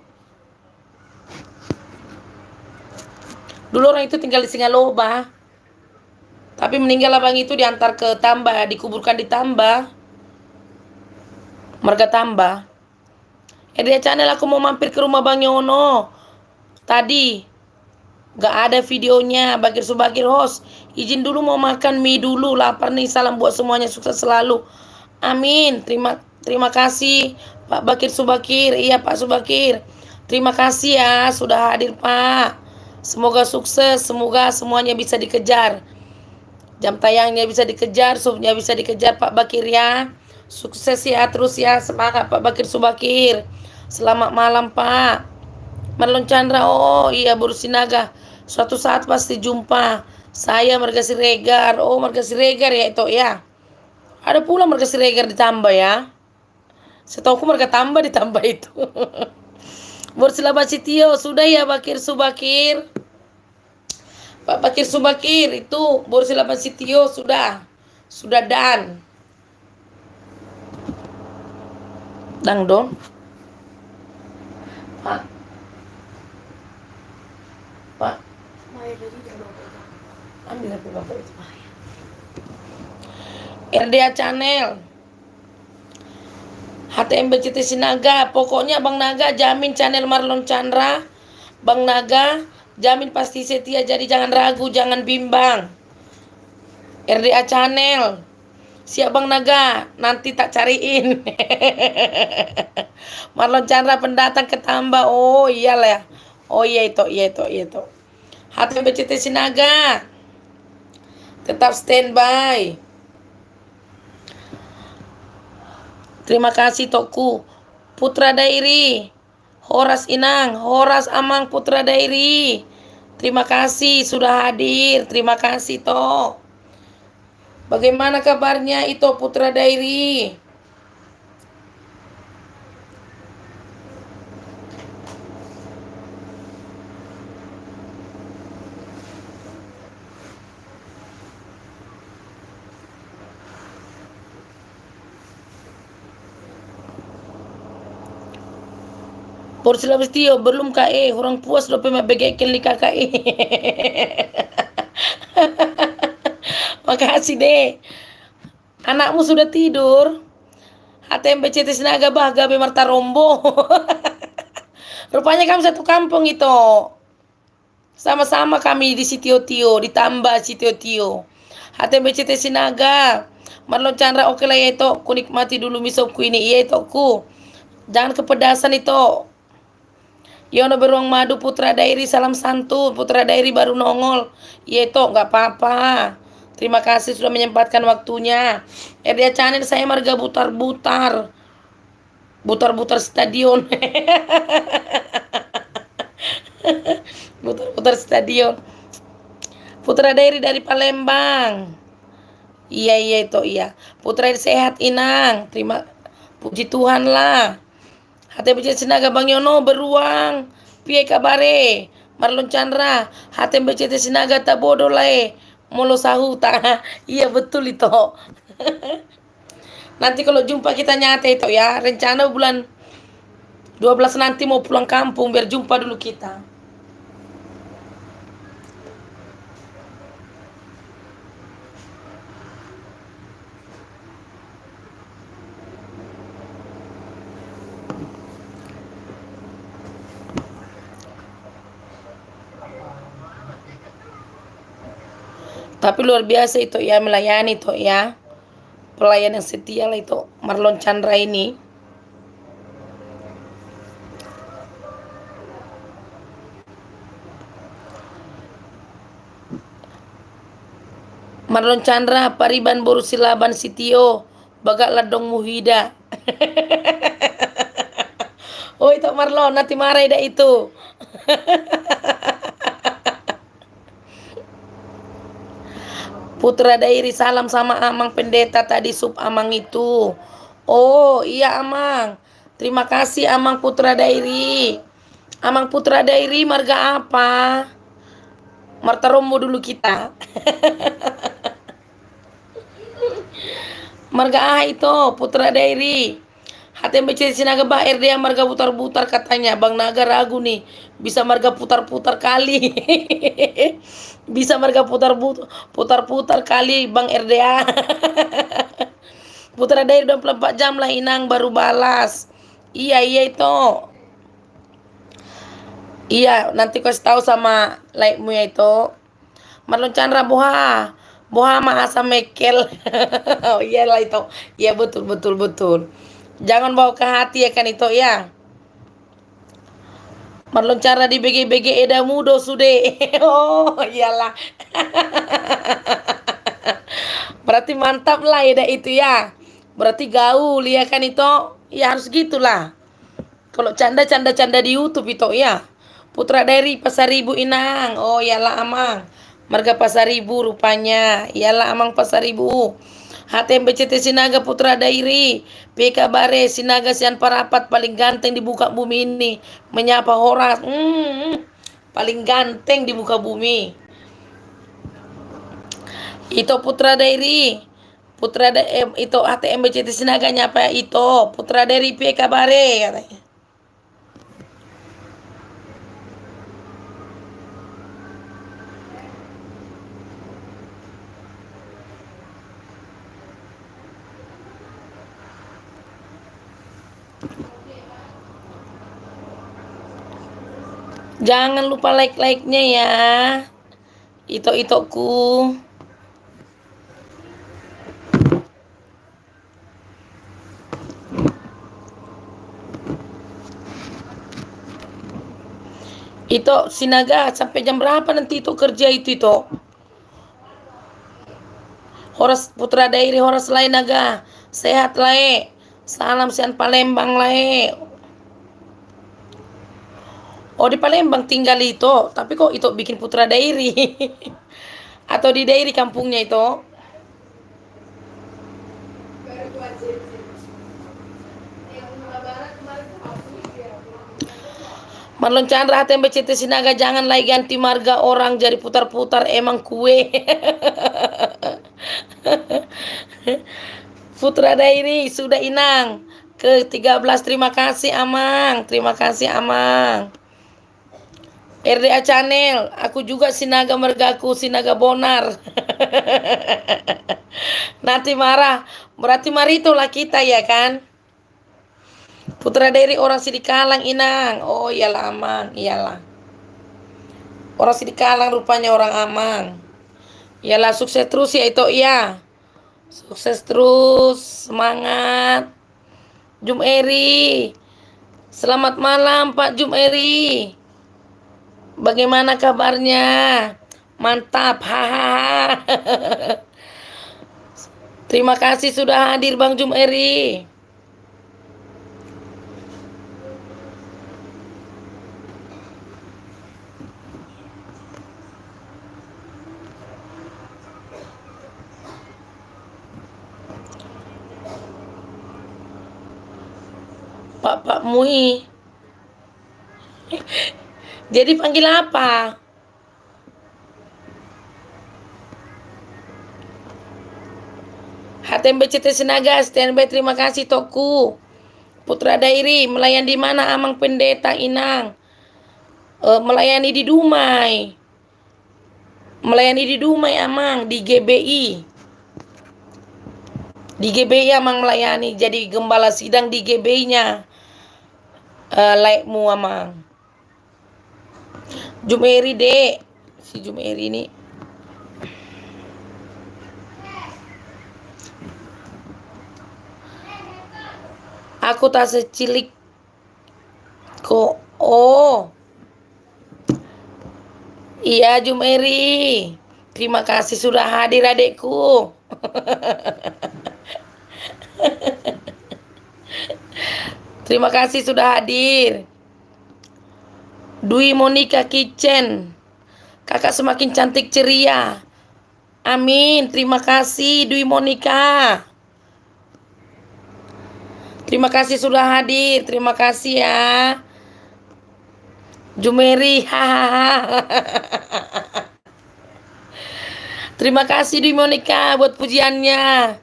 Dulu orang itu tinggal di Singaloba, tapi meninggal abang itu diantar ke Tamba, dikuburkan di Tamba, marga Tamba. Dia channel, aku mau mampir ke rumah Bang Yono. Tadi gak ada videonya. Bakir Subakir host, izin dulu mau makan mie dulu, lapar nih. Salam buat semuanya, sukses selalu, amin. Terima kasih Pak Bakir Subakir. Iya Pak Subakir, terima kasih ya sudah hadir Pak. Semoga sukses, semoga semuanya bisa dikejar, jam tayangnya bisa dikejar, subnya bisa dikejar Pak Bakir ya. Sukses ya terus ya, semangat Pak Bakir Subakir. Selamat malam Pak. Marlon Chandra, oh iya Boru Sinaga, suatu saat pasti jumpa. Saya Marga Siregar. Oh Marga Siregar ya itu ya. Ada pula Marga Siregar ditambah ya. Setahuku Marga Tambah ditambah itu. Boru Silaban Sitio sudah ya Bakir Subakir. Pak Bakir Subakir itu Boru Silaban Sitio sudah dan. Dangdon. Pak. Pak. Ambil HP Bapak itu. RDA Channel. HTMBCT Sinaga. Pokoknya Bang Naga jamin channel Marlon Chandra. Bang Naga jamin pasti setia, jadi jangan ragu, jangan bimbang. RDA Channel. Siap Bang Naga, nanti tak cariin. Marlon Chandra pendatang ketambah. Oh iyalah. Oh iya itu. HTMBCT Sinaga. Tetap standby. Terima kasih Tokku. Putra Dairi. Horas Inang, Horas Amang Putra Dairi. Terima kasih sudah hadir. Terima kasih Tok. Bagaimana kabarnya itu Putra Dairi? Por Silabestio belum KE, orang puas lo pema begekel di KKE. Makasih deh. Anakmu sudah tidur. HTMBCT Sinaga Baga Marta Rombo. Rupanya kami satu kampung itu. Sama-sama kami di Sitio-Tio, ditambah Sitio-Tio. HTMBCT Sinaga. Marlon Chandra oke lah ya itu. Ku nikmati dulu misopku ini. Iya itu ku. Jangan kepedasan itu. Yono Beruang Madu Putra Dairi, salam santun. Putra Dairi baru nongol. Iya itu nggak apa-apa. Terima kasih sudah menyempatkan waktunya. RDA Channel saya marga butar-butar. Butar-butar stadion. Butar-butar stadion. Putra Dairi dari Palembang. Iya itu iya. Putra Dairi sehat Inang. Terima puji Tuhan lah. HTMBCT Sinaga Bang Yono beruang. Piye kabare? Marlon Chandra. HTMBCT Sinaga tak bodoh lah. Molo sahu tak. Iya betul itu. Nanti kalau jumpa kita nyata itu ya. Rencana bulan 12 nanti mau pulang kampung biar jumpa dulu kita. Tapi luar biasa itu ya, melayani itu ya. Pelayan yang setia lah itu Marlon Chandra ini. Marlon Chandra Pariban Boru Silaban Sitio Bagak Ladong Muhida. Oh itu Marlon nanti marah dah itu. Putra Dairi salam sama Amang pendeta tadi sub Amang itu. Oh iya Amang. Terima kasih Amang Putra Dairi. Amang Putra Dairi marga apa? Marta Rombo dulu kita. Marga A itu Putra Dairi. HTMBCT Sinaga Bah RDA marga putar-putar katanya. Bang Naga ragu nih. Bisa marga putar-putar kali. Bisa marga putar-putar kali Bang RDA. Putra Dairi 24 jam lah Inang baru balas. Iya itu. Iya nanti kasih tahu sama like-mu ya itu. Marlon Chandra Boha Mahasa Mekel. Oh iyalah itu. Iya betul. Jangan bawa ke hati ya kan itu ya. Marlon Chandra di BG Eda Mudo sude. Oh iyalah. Berarti mantap lah ya itu ya. Berarti gaul ya kan itu. Ya harus gitulah. Kalau canda di YouTube itu ya. Putra Dairi Pasaribu Inang. Oh iyalah Amang. Marga Pasaribu rupanya. Iyalah Amang Pasaribu. HTMBCT Sinaga Putra Dairi. PK Bare Sinaga Sian Parapat paling ganteng di muka bumi ini. Menyapa Horas. Paling ganteng di muka bumi. Itu Putra Dairi. itu HTMBCT Sinaganya apa itu? Putra dari P kabare katanya. Jangan lupa like-nya ya. Itoku. Itu Sinaga sampai jam berapa nanti itu kerja itu? Horas Putra Dairi horas lain naga. Sehat lae. Salam sian Palembang lae. Oh di Palembang tinggal itu, tapi kok itu bikin Putra Dairi? Atau di Dairi kampungnya itu? Marlon Chandra HTMBCT Sinaga jangan lagi ganti marga orang jadi putar-putar emang kue. Putra Dairi sudah inang ke 13. Terima kasih Amang. Terima kasih Amang. RDA Channel, aku juga Sinaga margaku Sinaga Bonar. Nanti marah, berarti maritolah kita ya kan? Putra Dairi orang Sidikalang inang. Oh iyalah Amang, iyalah. Orang Sidikalang rupanya orang Amang. Iyalah sukses terus ya itu ya. Sukses terus, semangat. Jum Eri. Selamat malam Pak Jum Eri. Bagaimana kabarnya? Mantap. Hahaha. Terima kasih sudah hadir Bang Jum Eri. Pak Mui. Jadi panggil apa? HTMBCT Sinaga, standby terima kasih Toku. Putra Dairi, melayani di mana Amang Pendeta Inang? Melayani di Dumai. Melayani di Dumai Amang, di GBI. Di GBI Amang melayani, jadi gembala sidang di GBI-nya. Laikmu Amang. Jumeri dek. Si Jumeri ini. Aku tak secilik kok. Oh. Iya Jumeri. Terima kasih sudah hadir adekku. Terima kasih sudah hadir. Dwi Monica Kitchen. Kakak semakin cantik ceria. Amin. Terima kasih Dwi Monica. Terima kasih sudah hadir. Terima kasih ya. Jumeri. Terima kasih Dwi Monica buat pujiannya.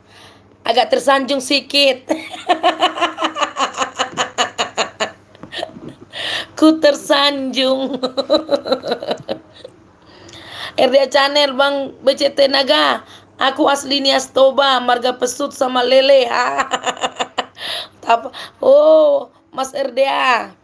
Agak tersanjung sedikit. Ku tersanjung. RDA Channel Bang BCT Naga. Aku asli Nias Toba, marga pesut sama lele. Oh, Mas RDA.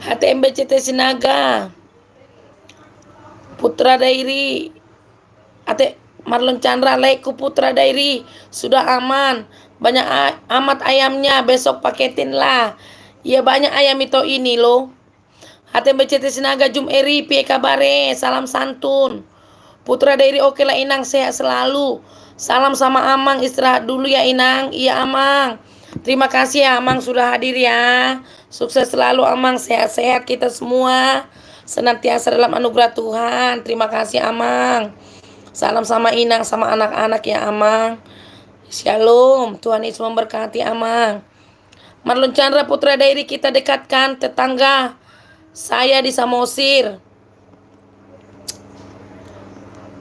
HTMBCT Sinaga. Putra Dairi. Marlon Chandra Leku Putra Dairi. Sudah aman. Banyak amat ayamnya. Besok paketin lah. Ya banyak ayam itu ini loh. HTMBCT Sinaga Jum Eri. Pie kabare. Salam santun. Putra Dairi oke lah Inang. Sehat selalu. Salam sama Amang. Istirahat dulu ya Inang. Iya Amang. Terima kasih ya Amang sudah hadir ya. Sukses selalu Amang, sehat-sehat kita semua. senantiasa dalam anugerah Tuhan. Terima kasih Amang. Salam sama Inang sama anak-anak ya Amang. Shalom. Tuhan Yesus memberkati Amang. Marlon Chandra putra dairi kita dekatkan tetangga saya di Samosir.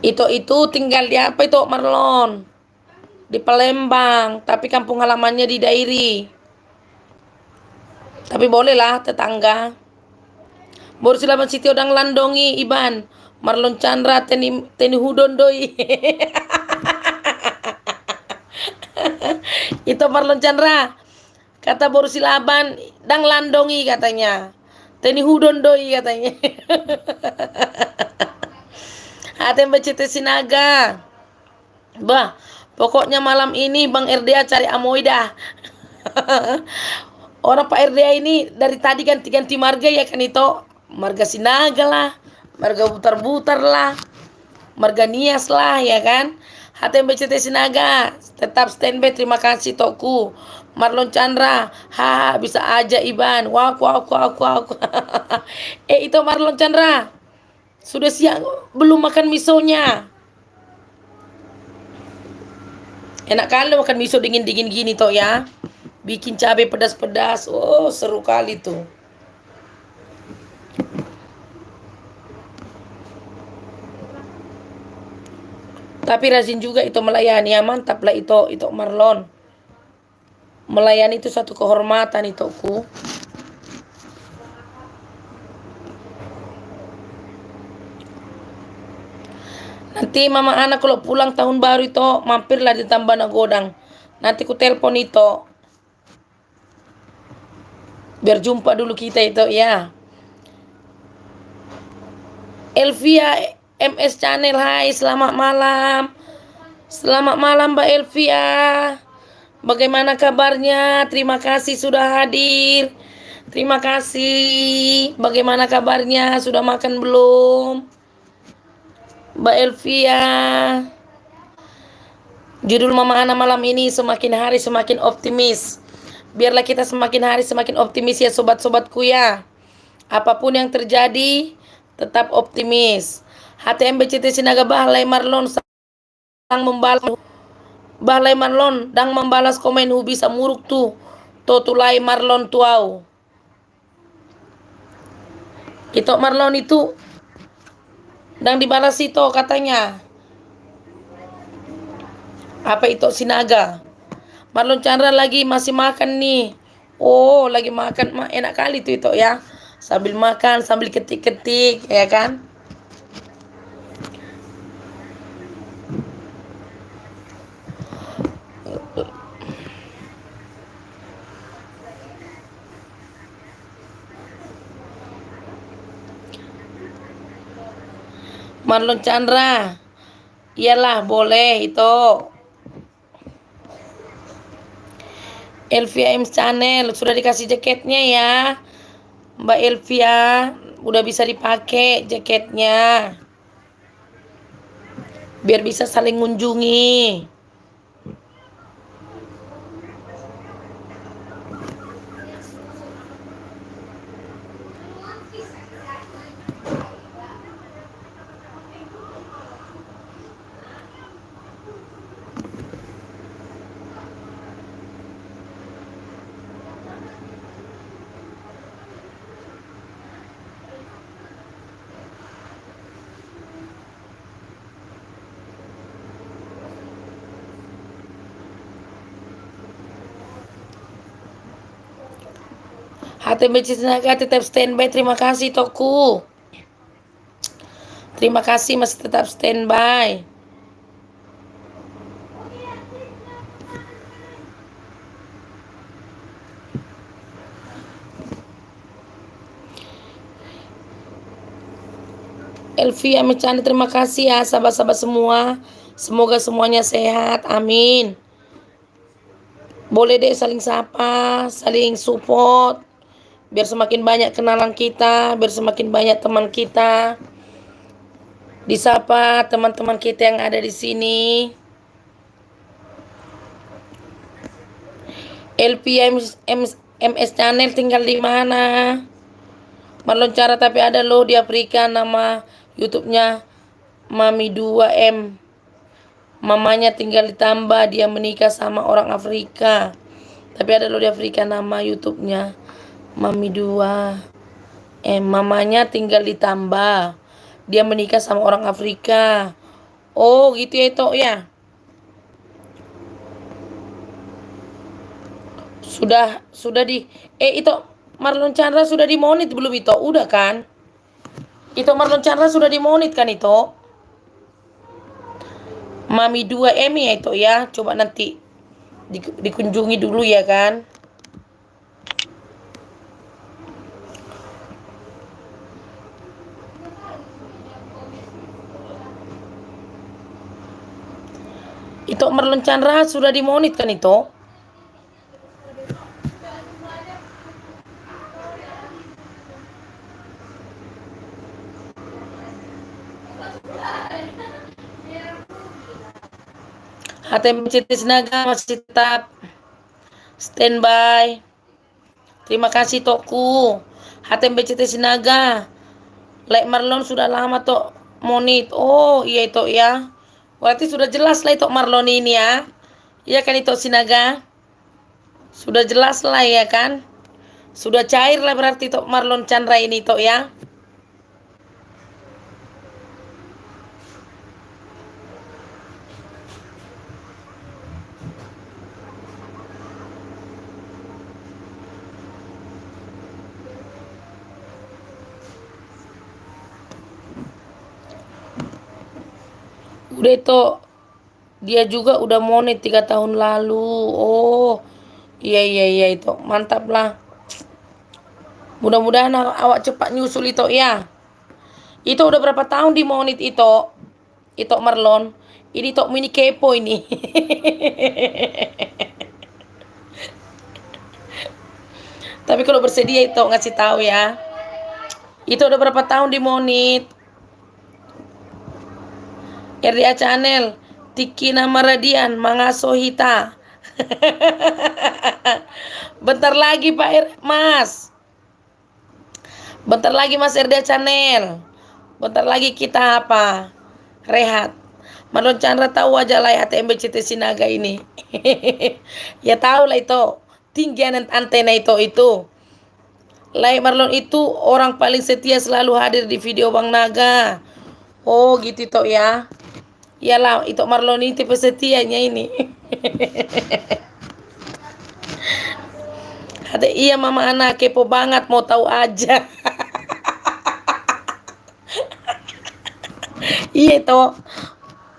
Itu tinggal di apa itu Marlon? Di Palembang, tapi kampung halamannya di dairi. Tapi bolehlah tetangga. Baru silaban siti odang landongi Iban. Marlon Chandra teni hudon doi. Itu Marlon Chandra. Kata baru silaban dang landongi katanya. Teni hudon doi katanya. Atem becete sinaga. Bah, pokoknya malam ini Bang RDA cari Amoida. Orang Pak RDA ini dari tadi ganti-ganti marga ya kan itu. Marga Sinaga lah, marga Butar-Butar lah, marga Nias lah ya kan. HTMBCT Sinaga tetap standby. Terima kasih Toku. Marlon Chandra, bisa aja Iban. Wah. Itu Marlon Chandra. Sudah siang belum makan misonya? Enak kali makan miso dingin-dingin gini toh ya. Bikin cabai pedas-pedas. Oh, seru kali tuh. Tapi rajin juga itu melayani. Ya mantap lah itu Marlon. Melayani itu satu kehormatan ituku. Nanti mama anak kalau pulang tahun baru itu mampirlah di Tambana Godang. Nanti ku telepon itu. Biar jumpa dulu kita itu ya. Elvia MS Channel, hai selamat malam. Selamat malam Mbak Elvia. Bagaimana kabarnya? Terima kasih sudah hadir. Terima kasih. Bagaimana kabarnya? Sudah makan belum? Mbak Elvia. Judul Mama Ana malam ini semakin hari semakin optimis. Biarlah kita semakin hari semakin optimis ya sobat-sobatku ya. Apapun yang terjadi tetap optimis. HTMBCT Sinaga Bahlai Marlon sang membalas Bahlai Marlon dang membalas komen bisa muruk tuh. Totulai Marlon tuau. Itu Marlon itu dang dibalas itu katanya. Apa itu Sinaga? Marlon Chandra lagi masih makan nih. Oh, lagi makan. Enak kali tuh itu ya. Sambil makan, sambil ketik-ketik, ya kan? Marlon Chandra. Iyalah, boleh itu. Elvia M Channel sudah dikasih jaketnya ya. Mbak Elvia udah bisa dipakai jaketnya. Biar bisa saling mengunjungi. HTMBC Tenaga tetap standby. Terima kasih Toku. Terima kasih masih tetap standby. Elvia Mecani terima kasih ya sahabat-sahabat semua. Semoga semuanya sehat. Amin. Boleh deh saling sapa, saling support. Biar semakin banyak kenalan kita, biar semakin banyak teman kita. Disapa teman-teman kita yang ada di sini. LPM MS Channel tinggal di mana? Marlon Cara tapi ada loh di Afrika nama YouTube-nya Mami 2M. Mamanya tinggal ditambah, dia menikah sama orang Afrika. Tapi ada loh di Afrika nama YouTube-nya Mami 2M. Mamanya tinggal ditambah, dia menikah sama orang Afrika. Oh gitu ya itu ya. Sudah di itu Marlon Chandra sudah dimonit belum itu? Udah kan? Itu Marlon Chandra sudah dimonit kan itu? Mami 2M ya itu ya. Coba nanti dikunjungi dulu ya kan. Itu Marlon Chandra sudah dimonit kan itu? HTM CT Sinaga masih tetap standby. Terima kasih Toku. HTM BCT Sinaga. Like Marlon sudah lama tok monit. Oh iya itu ya. Berarti sudah jelas lah itu Marlon ini ya. Iya kan itu Sinaga. Sudah jelas lah ya kan. Sudah cair lah berarti itu Marlon Chandra ini itu ya. Udah itu dia juga udah monit 3 tahun lalu. Oh iya itu mantap lah. Mudah-mudahan awak cepat nyusul itu ya. Itu udah berapa tahun di monit itu? Itu Marlon. Ini tok mini kepo ini. Tapi kalau bersedia itu ngasih tahu ya. Itu udah berapa tahun di monit? RDA Channel, Tiki nama Radian, Mangasohita. Bentar lagi Mas. Bentar lagi Mas RDA Channel. Bentar lagi kita apa? Rehat. Marlon Chandra tahu aja lah ya TMBCT Sinaga ini. Ya tahu lah itu. Tinggian antena itu. Lai Marlon itu orang paling setia selalu hadir di video Bang Naga. Oh gitu toh ya. Iyalah itu Marlon ini tipe setianya ini. Ada iya mama anak kepo banget mau tahu aja. Iya toh.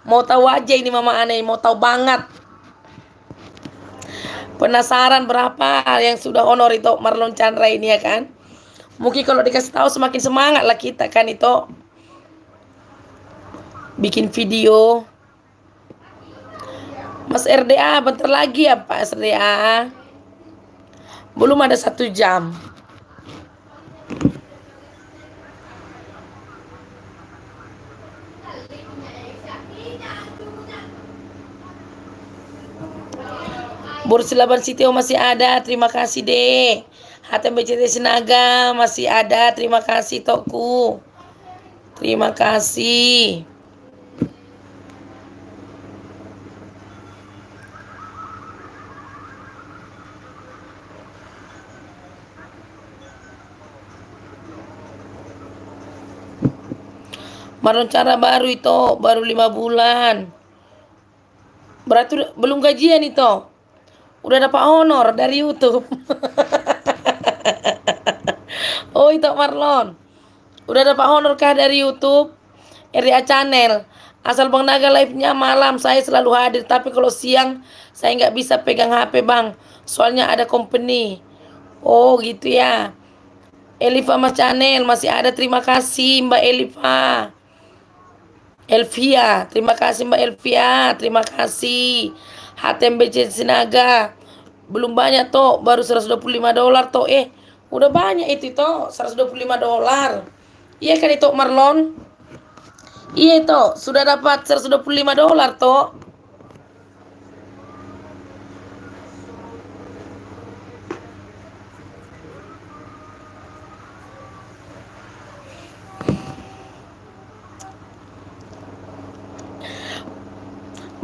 Mau tahu aja ini mama anak mau tahu banget. Penasaran berapa yang sudah honor itu Marlon Chandra ini ya kan? Mungkin kalau dikasih tahu semakin semangat lah kita kan itu. Bikin video. Mas RDA bentar lagi ya Pak RDA. Belum ada 1 jam. Bursilaban Sitio masih ada, terima kasih deh. HTMBCT Sinaga masih ada, terima kasih Toku. Terima kasih. Marlon Cara baru itu, baru 5 bulan. Berarti belum gajian itu. Udah dapat honor dari YouTube. Oh itu Marlon. Udah dapat honor kah dari YouTube? RDA Channel. Asal Bang Naga live-nya malam saya selalu hadir. Tapi kalau siang saya nggak bisa pegang HP Bang. Soalnya ada company. Oh gitu ya. Elifa Mas Channel masih ada. Terima kasih Mbak Elifa. Elvia, terima kasih Mbak Elvia, terima kasih. HTMBC Sinaga, belum banyak toh, baru $125 toh. Udah banyak itu toh, $125. Iya kan itu Marlon? Iya toh, sudah dapat $125 toh.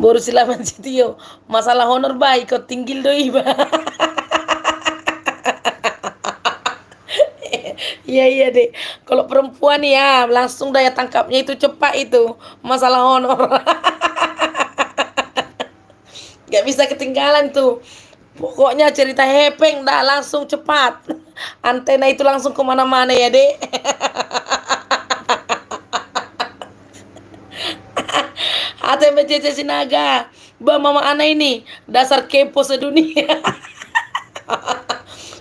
Baru silaman Sitio. Masalah honor baik kau tinggil doi ba. Iya iya deh. Kalau perempuan ya langsung daya tangkapnya itu cepat itu masalah honor. Gak bisa ketinggalan tuh. Pokoknya cerita hepeng dah langsung cepat. Antena itu langsung kemana-mana ya dek. ATMCC Sinaga. Bah mama ana ini dasar kepo sedunia.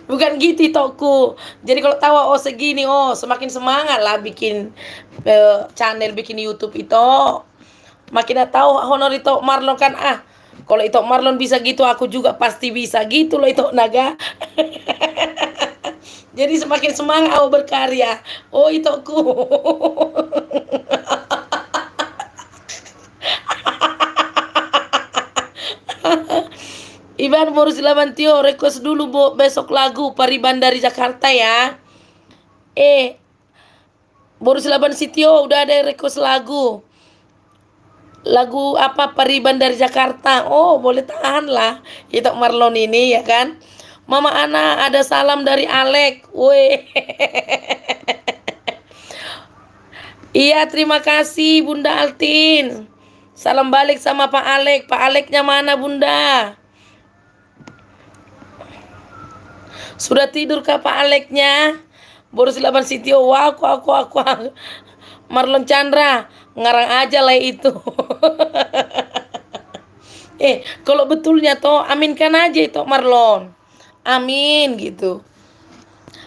Bukan gitu tokku. Jadi kalau tahu oh segini oh semakin semangat lah bikin channel bikin YouTube itu. Makin tahu honor itu Marlon kan kalau itu Marlon bisa gitu aku juga pasti bisa gitu loh itu naga. Jadi semakin semangat aku berkarya. Oh itu aku. Iban Morus Lamantio request dulu besok lagu Pariban dari Jakarta ya. Boris Laban Sitio udah ada request lagu. Lagu apa Pariban dari Jakarta. Oh, boleh tahan lah. Itu Marlon ini ya kan. Mama Ana ada salam dari Alek. Weh. Iya, terima kasih Bunda Altin. Salam balik sama Pak Alek. Pak Aleknya mana Bunda? Sudah tidur kah Pak Aleknya? Boris Laban Sitio. Wah, aku. Marlon Chandra. Ngarang aja lah itu. Kalau betulnya toh aminkan aja itu Marlon. Amin gitu.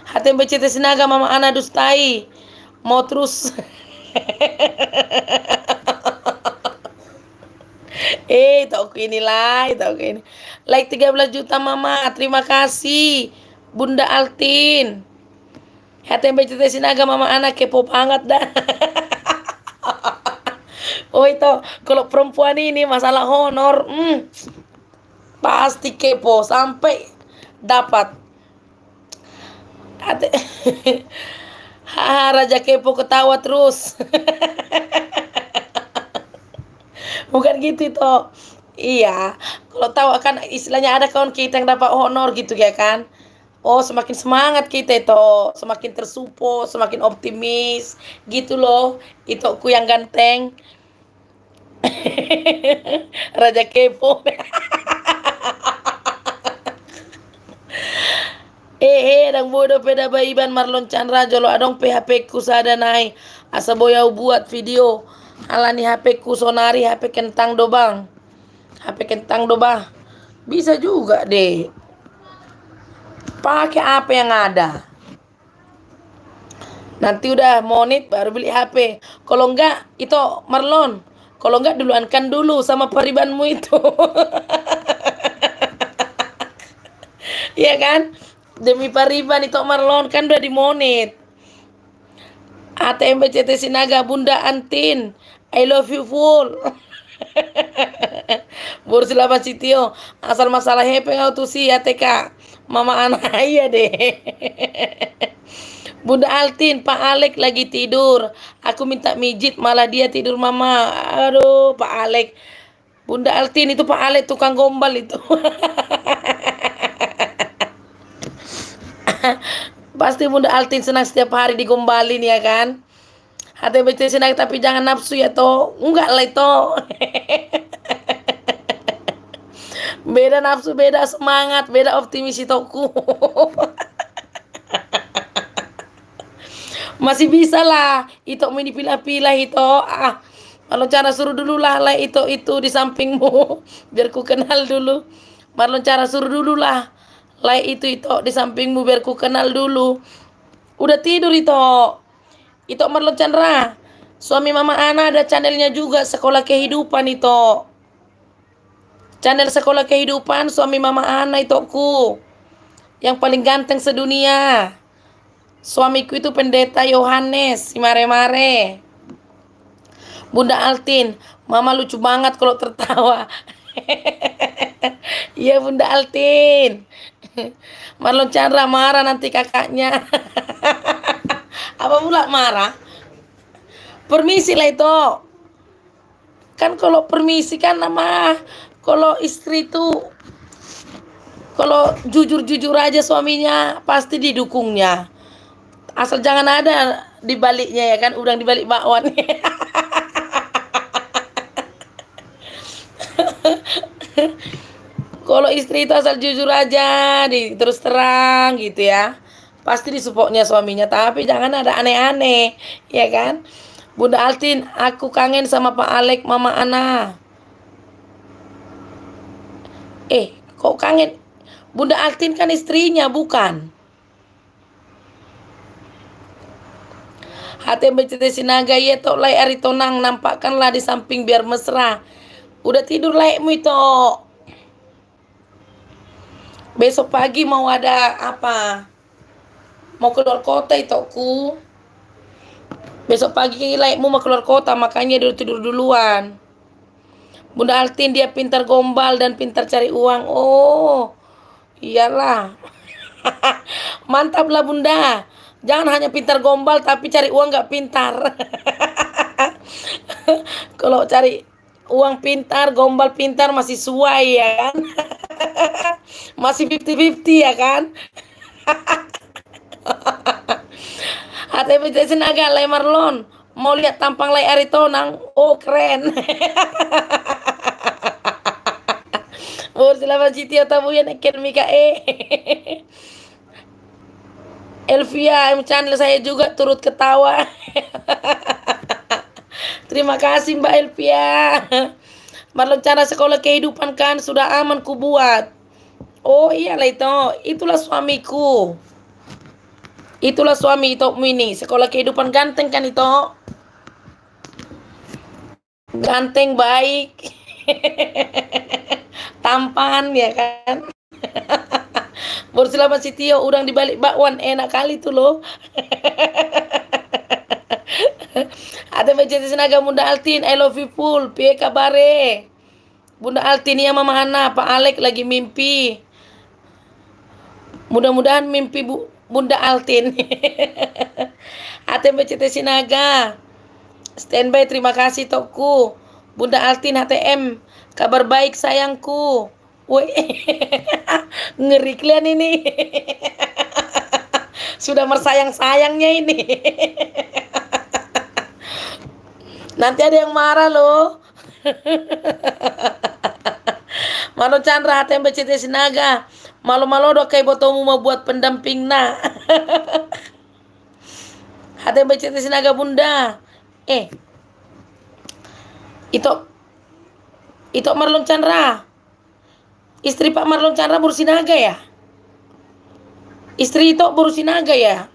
HTMBCT Sinaga Mama Ana dustai. Mau terus. Tau inilah, tau ini. Like 13 juta Mama. Terima kasih Bunda Altin. HTMBCT Sinaga Mama Ana kepo banget dah. Oh itu kalau perempuan ini masalah honor pasti kepo sampai dapat. Raja kepo ketawa terus. Bukan gitu toh. Iya, kalau tahu kan istilahnya ada kawan kita yang dapat honor gitu ya kan. Oh semakin semangat kita itu, semakin tersupport, semakin optimis gitu loh. Itu aku yang ganteng. Raja kepo. Dang bodoh peda baiban Marlon Chandra jolo adong PHP ku sada nai. Asa boyau buat video. Alani HP ku sonari HP kentang do bang. HP kentang do bah. Bisa juga deh. Pakai apa yang ada. Nanti udah monit baru beli HP. Kalau enggak itu Marlon. Kalau enggak duluankan dulu sama paribanmu itu. Iya kan? Demi pariban itu Marlon kan udah dimonit. ATMBCT Sinaga Bunda Antin. I love you full. Boris Laban Sitio. Asal masalah hepeng tuh sih ya TK. Mama anak iya deh. Bunda Altin, Pak Alek lagi tidur. Aku minta mijit malah dia tidur Mama. Aduh, Pak Alek. Bunda Altin itu Pak Alek tukang gombal itu. Pasti Bunda Altin senang setiap hari digombalin ya kan. HTBC senang tapi jangan nafsu ya toh. Enggak lah itu. Beda nafsu, beda semangat, beda optimis itoku. Masih bisa lah. Itu mau dipilah-pilah itu. Marlon cara suruh dulu lah itu di sampingmu. Biar ku kenal dulu. Marlon cara suruh dulu lah. Itu di sampingmu biar ku kenal dulu. Udah tidur itu. Itu Marlon Chandra. Suami Mama Ana ada channelnya juga Sekolah Kehidupan itu. Channel Sekolah Kehidupan suami Mama Ana itu ku. Yang paling ganteng sedunia. Suamiku itu pendeta Yohanes, si mare-mare. Bunda Altin, Mama lucu banget kalau tertawa. Iya Bunda Altin. Marlon Chandra marah nanti kakaknya. Apa pula marah? Permisi lah itu. Kan kalau permisi kan nama, kalau istri tuh, kalau jujur-jujur aja suaminya pasti didukungnya. Asal jangan ada di baliknya ya kan, udang di balik bakwan. Kalau istri itu asal jujur aja, terus terang gitu ya. Pasti disupportnya suaminya, tapi jangan ada aneh-aneh, ya kan? Bunda Altin, aku kangen sama Pak Alek, Mama Ana. Kok kangen? Bunda Altin kan istrinya, bukan? HTMBCT Sinaga ya tok lai ari tonang, nampakkanlah di samping biar mesra. Udah tidur laikmu itu. Besok pagi mau ada apa? Mau keluar kota itu ku. Besok pagi laikmu mau keluar kota, makanya dia tidur duluan. Bunda Altin dia pintar gombal dan pintar cari uang. Oh, iyalah. Mantap lah Bunda. Jangan hanya pintar gombal tapi cari uang nggak pintar. Kalau cari uang pintar, gombal pintar masih sesuai ya kan? Masih 50-50 ya kan? HTP Sinaga Lai Marlon. Mau lihat tampang Lai Aritonang? Oh keren. Selamat Citio Tabuyan Eken Mika Elvia channel saya juga turut ketawa. Terima kasih Mbak Elvia. Marlon cara sekolah kehidupan kan sudah aman ku buat. Oh iyalah itu. Itulah suamiku. Itulah suami itu ini. Sekolah kehidupan ganteng kan itu. Ganteng baik. Tampan ya kan. Selamat Sitio, udang di balik bakwan enak kali tuh loh. Ada menjadi Sinaga Bunda Altin, I love you full. Piye kabare? Bunda Altin ya Mama Hana, Pak Alek lagi mimpi. Mudah-mudahan mimpi Bunda Altin. HTMBCT Sinaga. Standby, terima kasih tokku. Bunda Altin HTM, kabar baik sayangku. Woi, ngeri kalian ini. Sudah mersayang-sayangnya ini. Nanti ada yang marah loh. Malo Chandra HTMBCT Sinaga. Malu-malu dok kayak botomu mau buat pendamping nah. HTMBCT Sinaga Bunda. Itu Marlon Chandra. Istri Pak Marlon Chandra Bursinaga ya? Istri itu Bursinaga ya?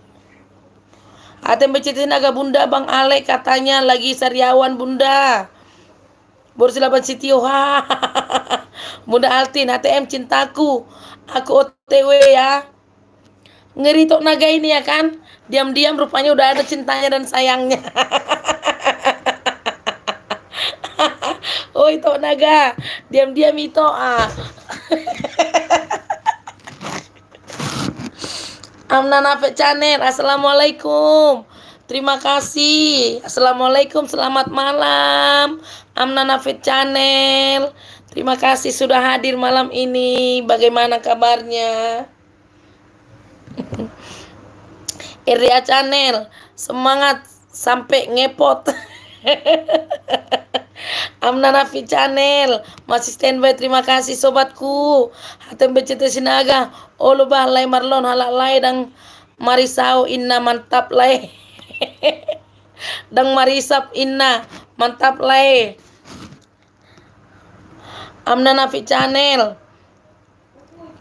HTMBCT Sinaga Bunda, Bang Alek katanya lagi sariawan Bunda. Bursilaban Sitio. Bunda Altin, HTM cintaku. Aku OTW ya. Ngeri tok naga ini ya kan? Diam-diam rupanya udah ada cintanya dan sayangnya. Oh itu naga. Diam-diam itu Amna Nafek Channel, assalamualaikum. Terima kasih. Assalamualaikum, selamat malam. Amna Nafek Channel. Terima kasih sudah hadir malam ini. Bagaimana kabarnya? Iria Channel, semangat sampai ngepot. Amna Nafi Channel masih standby, terima kasih sobatku. HTMBCT Sinaga, olo balai Marlon halak lai dan marisau inna mantap lai. Dan marisap inna mantap lai. Amna Nafi Channel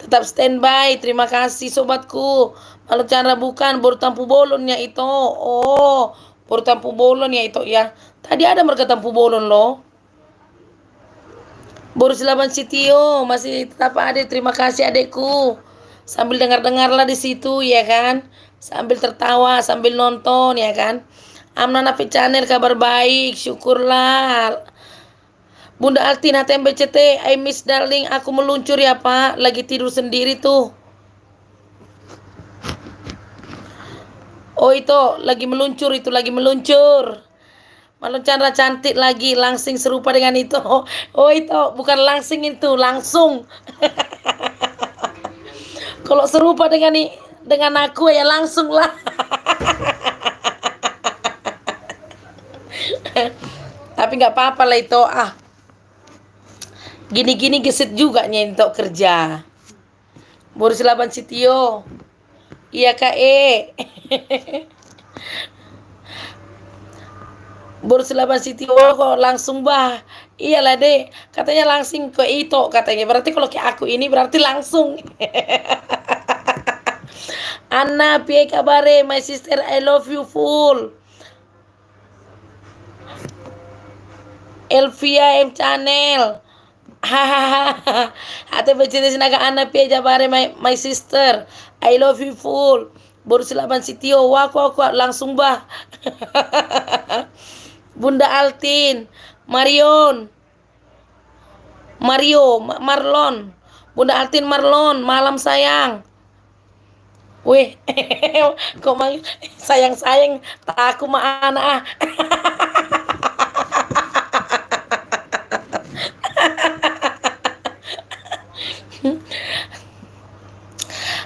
tetap standby, terima kasih sobatku. Kalau cara bukan baru tampu bolonnya itu. Oh, baru tampu bolon ya itu ya. Tadi ada mereka tampu bolon loh. Bursilaban Sitio masih tetap ada. Terima kasih adekku. Sambil dengar-dengarlah di situ ya kan. Sambil tertawa, sambil nonton ya kan. Amna Nafi Channel kabar baik, syukurlah. Bunda Altin HTMBCT, I miss darling, aku meluncur ya Pak. Lagi tidur sendiri tuh. Oh itu lagi meluncur, itu lagi meluncur. Marlon Chandra cantik lagi, langsing serupa dengan itu. Oh itu bukan langsing, itu langsung. Kalau serupa dengan aku ya langsung lah. Tapi nggak apa-apa lah itu. Gini-gini gesit juga nyentok kerja. Boris Laban Sitio. Iya Kak Boris Laban Sitio kok langsung bah. Iyalah deh, katanya langsung ke itu katanya. Berarti kalau kayak aku ini berarti langsung. Anna, piye kabare, my sister, I love you full. Elvia M Channel. Hahaha. Ate bercerita sinaga Anna piye kabare, my sister, I love you full. Boris Laban Sitio, wak langsung bah. Bunda Altin, Marion, Marlon, Bunda Altin Marlon, malam sayang. Wih, kok manggil sayang-sayang, tak aku mah anak.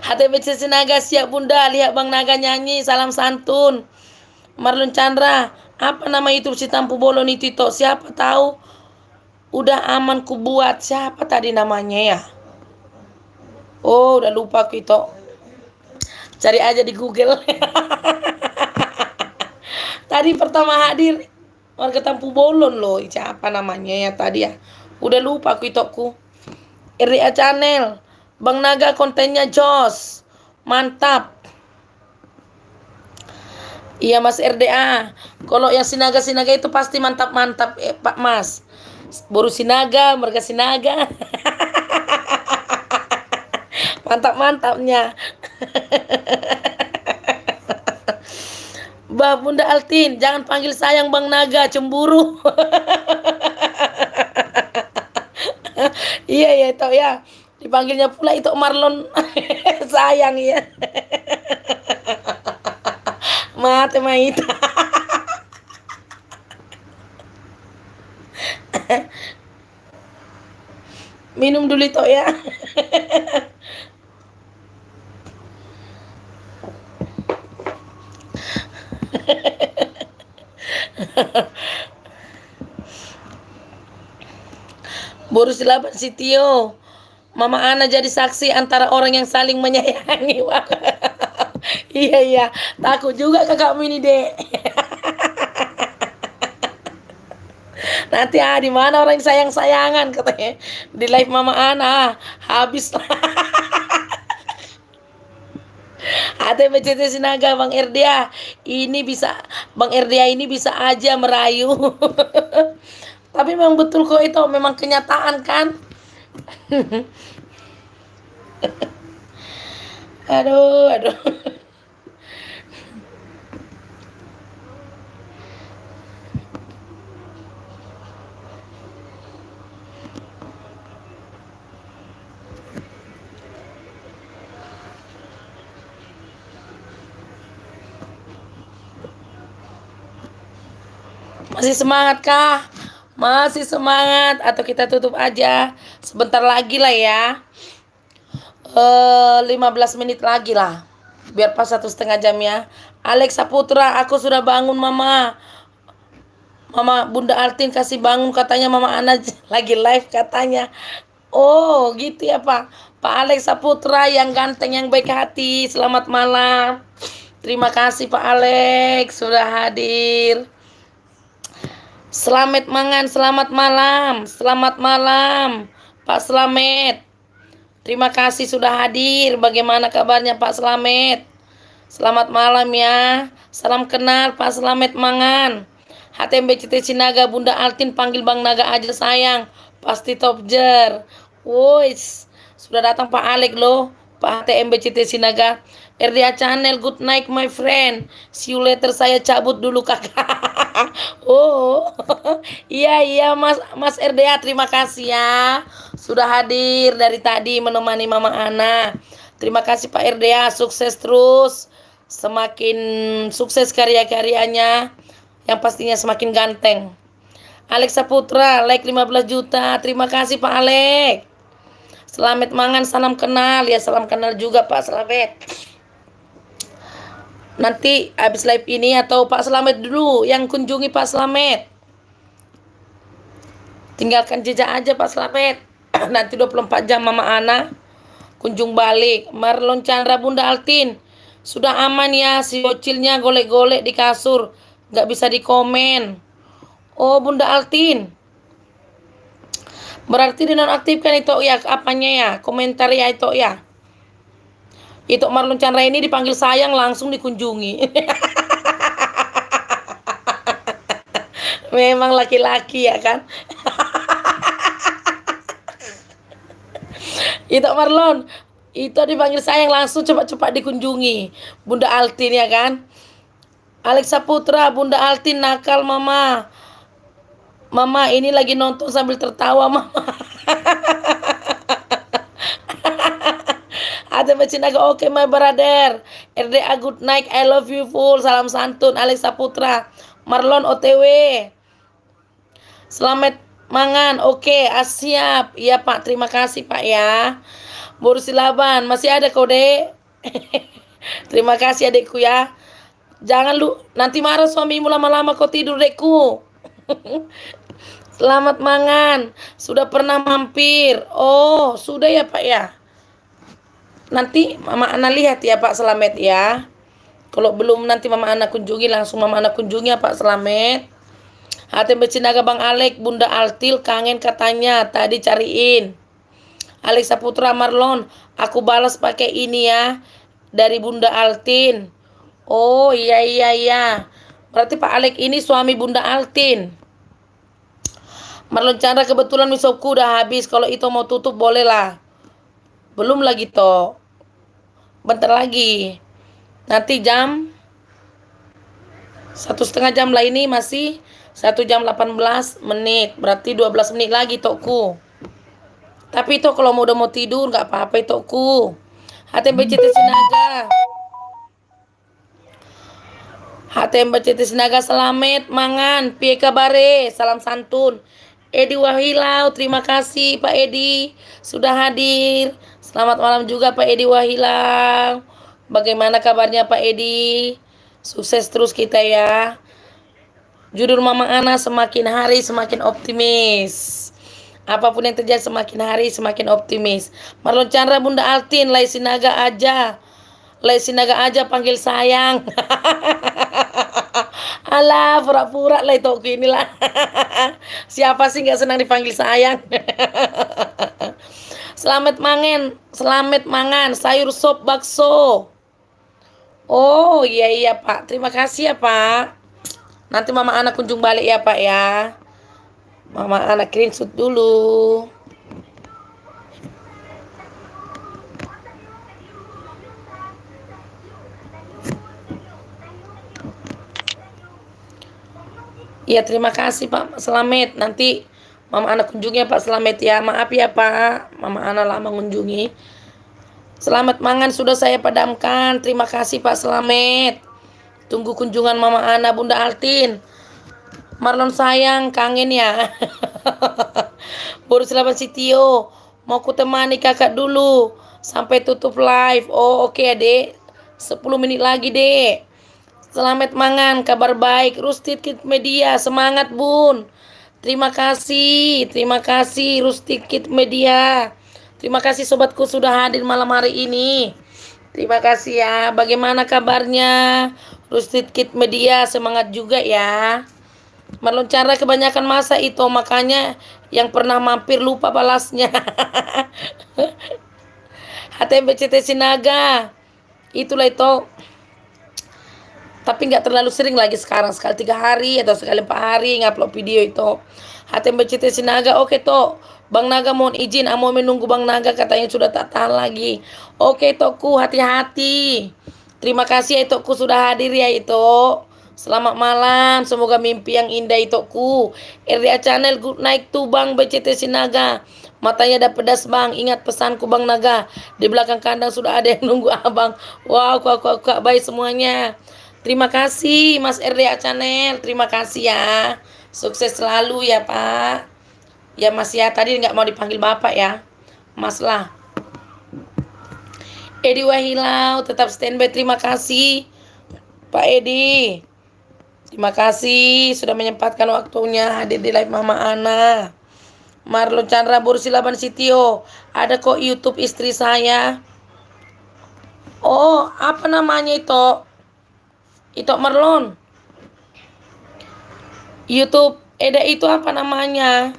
HTBC Sinaga siap Bunda, lihat Bang Naga nyanyi, salam santun. Marlon Chandra, apa nama YouTube si Tampu Bolon itu toh? Siapa tahu udah aman ku buat. Siapa tadi namanya ya? Oh, udah lupa aku itu. Cari aja di Google. Tadi pertama hadir warga Tampu Bolon loh. Siapa namanya ya tadi ya? Udah lupa aku itu ku. RDA Channel. Bang Naga kontennya jos. Mantap. Iya Mas RDA. Kalau yang Sinaga itu pasti mantap-mantap Pak Mas. Boru Sinaga, mereka Sinaga. Mantap-mantapnya. Mbak Bunda Altin, jangan panggil sayang Bang Naga, cemburu. Iya ya itu ya. Dipanggilnya pula itu Marlon sayang ya. Mate maita. Minum dulu itu ya. Boris Laban Sitio. Mama Ana jadi saksi antara orang yang saling menyayangi. Wah. Iya. Takut juga kakakmu ini, Dek. Nanti di mana orang yang sayang-sayangan katanya. Di live Mama Ana habis lah. ATBCT Sinaga Bang Erdia. Bang Erdia ini bisa aja merayu. Tapi memang betul kok itu, memang kenyataan kan. Aduh. Masih semangat kah? Masih semangat atau kita tutup aja? Sebentar lagi lah ya. 15 menit lagi lah. Biar pas 1,5 jam ya. Alexa Putra, aku sudah bangun Mama. Mama Bunda Altin kasih bangun katanya Mama Ana lagi live katanya. Oh gitu ya Pak. Pak Alexa Putra yang ganteng yang baik hati. Selamat malam. Terima kasih Pak Alex sudah hadir. Selamat malam Pak Slamet. Terima kasih sudah hadir. Bagaimana kabarnya Pak Slamet? Selamat malam ya. Salam kenal Pak Slamet Mangan. HTMBCT Sinaga Bunda Altin panggil Bang Naga aja sayang. Pasti top jer. Wois, sudah datang Pak Alek loh. Pak HTMBCT Sinaga. RDA Channel, good night my friend. See you later, saya cabut dulu kakak. Oh, iya Mas RDA, terima kasih ya. Sudah hadir dari tadi menemani Mama Ana. Terima kasih Pak RDA, sukses terus. Semakin sukses karya-karyanya. yang pastinya semakin ganteng. Alex Saputra, like 15 juta. Terima kasih Pak Alex. Selamat mangan, salam kenal. Ya, salam kenal juga Pak Slamet. Nanti habis live ini atau Pak Slamet dulu yang kunjungi Pak Slamet. Tinggalkan jejak aja Pak Slamet. Nanti 24 jam Mama Ana kunjung balik. Marlon Chandra, Bunda Altin. Sudah aman ya, si bocilnya golek-golek di kasur. Gak bisa dikomen. Oh Bunda Altin. Berarti dinonaktifkan itu ya, apanya ya, komentar ya itu ya. Itu Marlon Chandra ini dipanggil sayang langsung dikunjungi. Memang laki-laki ya kan. Itu Marlon, itu dipanggil sayang langsung cepat-cepat dikunjungi. Bunda Altin ya kan. Alex Saputra, Bunda Altin nakal Mama. Mama ini lagi nonton sambil tertawa Mama. Ada Cinaga, oke my brother. RDA good night, I love you full. Salam santun Alex Saputra. Marlon OTW. Selamat mangan, oke, siap. Iya Pak, terima kasih Pak ya. Boris Silaban, masih ada kode. Terima kasih adekku ya. Jangan lu nanti marah suamimu lama-lama kau tidur dekku. Selamat mangan. Sudah pernah mampir. Oh, sudah ya Pak ya. Nanti Mama Ana lihat ya Pak Slamet ya. Kalau belum nanti Mama Ana kunjungi, langsung Mama Ana kunjungi ya Pak Slamet. Hatem Becinaga Bang Alek, Bunda Altil kangen katanya, tadi cariin. Alex Saputra Marlon, aku balas pakai ini ya, dari Bunda Altin. Oh iya. Berarti Pak Alek ini suami Bunda Altin. Marlon Chandra, kebetulan misopku udah habis. Kalau itu mau tutup boleh lah. Belum lagi toh. Bentar lagi. Nanti jam 1,5 jam lah, ini masih 1 jam 18 menit. Berarti 12 menit lagi tokku. Tapi itu kalau udah mau tidur nggak apa-apa tokku. HTMBCT Sinaga. HTMBCT Sinaga selamat mangan. Piye kabare? Salam santun. Edi Wahilau, terima kasih Pak Edi sudah hadir. Selamat malam juga Pak Edi Wahilau. Bagaimana kabarnya Pak Edi? Sukses terus kita ya. Judul Mama Ana, semakin hari semakin optimis. Apapun yang terjadi semakin hari semakin optimis. Marlon Chandra, Bunda Altin, Lai Sinaga aja panggil sayang. Alah, pura-pura lah itu inilah. Siapa sih nggak senang dipanggil sayang? Selamat mangan, sayur sop bakso. Oh iya Pak, terima kasih ya Pak. Nanti Mama Ana kunjung balik ya Pak ya. Mama Ana screenshot dulu. Iya terima kasih Pak Slamet. Nanti Mama Ana kunjungi ya Pak Slamet ya. Maaf ya Pak, Mama Ana lama mengunjungi. Selamat mangan sudah saya padamkan. Terima kasih Pak Slamet. Tunggu kunjungan Mama Ana, Bunda Altin. Marlon sayang, kangen ya. Boris Laban Sitio, mau ku temani kakak dulu sampai tutup live. Oh oke Dek. 10 menit lagi Dek. Selamat mangan, kabar baik. Rustic Kid Media, semangat Bun. Terima kasih Rustic Kid Media. Terima kasih sobatku sudah hadir malam hari ini. Terima kasih ya. Bagaimana kabarnya? Rustic Kid Media, semangat juga ya. Marlon Chandra kebanyakan masa itu, makanya yang pernah mampir lupa balasnya. HTMBCT Sinaga. Itulah itu. Tapi nggak terlalu sering lagi sekarang, sekali 3 hari atau sekali 4 hari ngupload video itu. HTMBCT Sinaga, oke toh. Bang Naga mohon izin, mau menunggu Bang Naga katanya sudah tak tahan lagi. Oke toku, hati-hati. Terima kasih ya toku sudah hadir ya itu. Selamat malam, semoga mimpi yang indah itoku. RDA Channel good night tuh Bang BCT Sinaga. Matanya ada pedas Bang, ingat pesanku Bang Naga. Di belakang kandang sudah ada yang nunggu abang. Wow, kok baik semuanya. Terima kasih Mas RDA Channel. Terima kasih ya. Sukses selalu ya Pak. Ya Mas ya, tadi nggak mau dipanggil Bapak ya. Mas lah. Edi Wahilau tetap standby. Terima kasih Pak Edi. Terima kasih sudah menyempatkan waktunya hadir di live Mama Ana. Marlon Chandra Bursilaban Sitio. Ada kok YouTube istri saya. Oh, apa namanya itu? Itu Marlon. YouTube Eda itu apa namanya?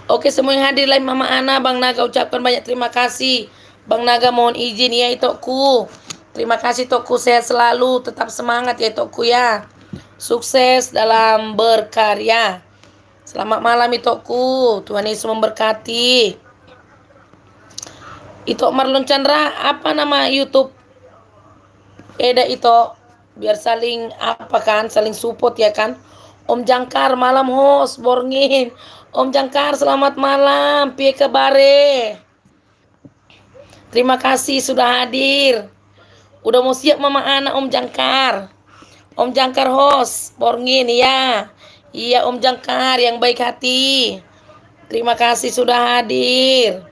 Oke, semua yang hadir live Mama Ana, Bang Naga ucapkan banyak terima kasih. Bang Naga mohon izin ya Itokku. Terima kasih Tokku, sehat selalu, tetap semangat ya Tokku ya. Sukses dalam berkarya. Selamat malam Itokku, Tuhan Yesus memberkati. Itok Marlon Chandra, apa nama YouTube Eda Itok? Biar saling apa kan, saling support ya kan. Om Jangkar malam host Borngin. Om Jangkar selamat malam, piye kabare? Terima kasih sudah hadir. Udah mau siap Mama Ana Om Jangkar. Om Jangkar host Borngin ya. Iya Om Jangkar yang baik hati. Terima kasih sudah hadir.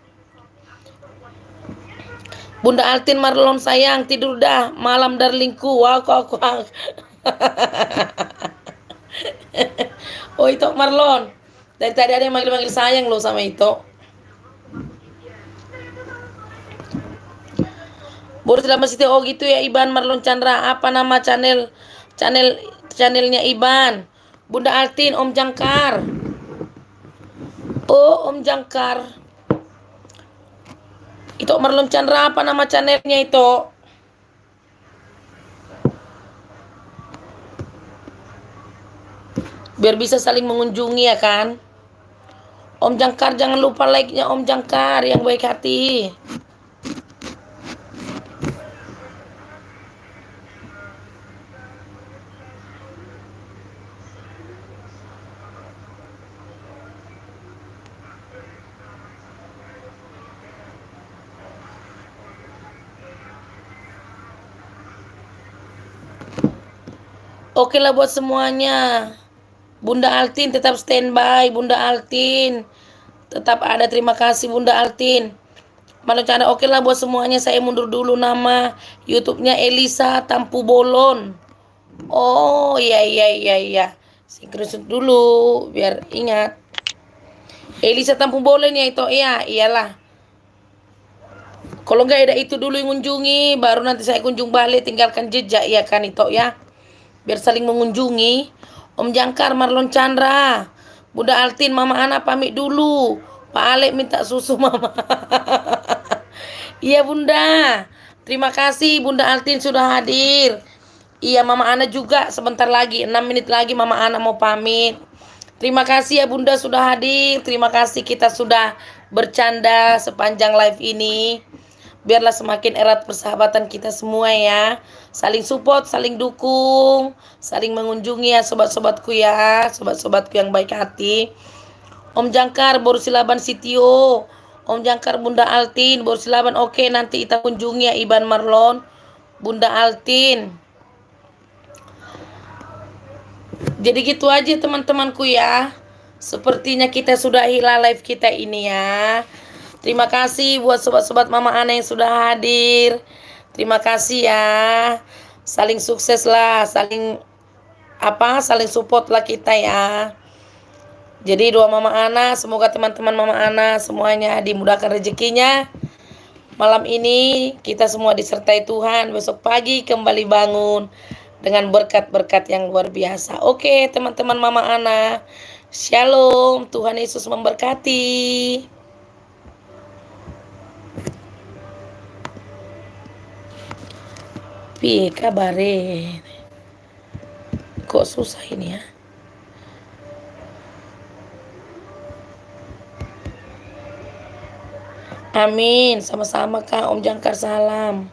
Bunda Altin Marlon sayang tidur dah malam darlingku. Wah kok aku. Oh itu Marlon. Dari tadi ada yang manggil-manggil sayang loh sama itu. Baru tidak masih oh gitu ya Iban Marlon Chandra. Apa nama channelnya Iban? Bunda Altin Om Jangkar. Oh Om Jangkar. Itu Marlon Chandra apa nama channelnya itu? Biar bisa saling mengunjungi ya kan. Om Jangkar jangan lupa like-nya Om Jangkar yang baik hati. Oke lah buat semuanya. Bunda Altin tetap standby. Bunda Altin tetap ada. Terima kasih Bunda Altin. Malu cara oke lah buat semuanya. Saya mundur dulu nama YouTube-nya Elisa Tampu Bolon. Oh iya. Screenshot dulu biar ingat. Elisa Tampu Bolon ya itu ya. Iyalah. Kalau nggak ada itu dulu yang mengunjungi, baru nanti saya kunjung balik, tinggalkan jejak ya kan itu ya. Biar saling mengunjungi. Om Jangkar, Marlon Chandra, Bunda Altin, Mama Ana pamit dulu. Pak Alek minta susu Mama. Iya Bunda. Terima kasih Bunda Altin sudah hadir. Iya Mama Ana juga sebentar lagi 6 menit lagi Mama Ana mau pamit. Terima kasih ya Bunda sudah hadir. Terima kasih kita sudah bercanda sepanjang live ini. Biarlah semakin erat persahabatan kita semua ya. Saling support, saling dukung, saling mengunjungi ya sobat-sobatku ya. Sobat-sobatku yang baik hati. Om Jangkar, Borsilaban Sitio. Om Jangkar, Bunda Altin, Borsilaban. Oke nanti kita kunjungi ya Iban Marlon, Bunda Altin. Jadi gitu aja teman-temanku ya. Sepertinya kita sudah hilang live kita ini ya. Terima kasih buat sobat-sobat Mama Ana yang sudah hadir. Terima kasih ya. Saling sukses lah, saling support lah kita ya. Jadi doa Mama Ana, semoga teman-teman Mama Ana semuanya dimudahkan rezekinya. Malam ini kita semua disertai Tuhan. Besok pagi kembali bangun dengan berkat-berkat yang luar biasa. Oke, teman-teman Mama Ana. Shalom, Tuhan Yesus memberkati. Piye kabare? Kok susah ini ya? Amin, sama-sama Kak Om Jangkar salam.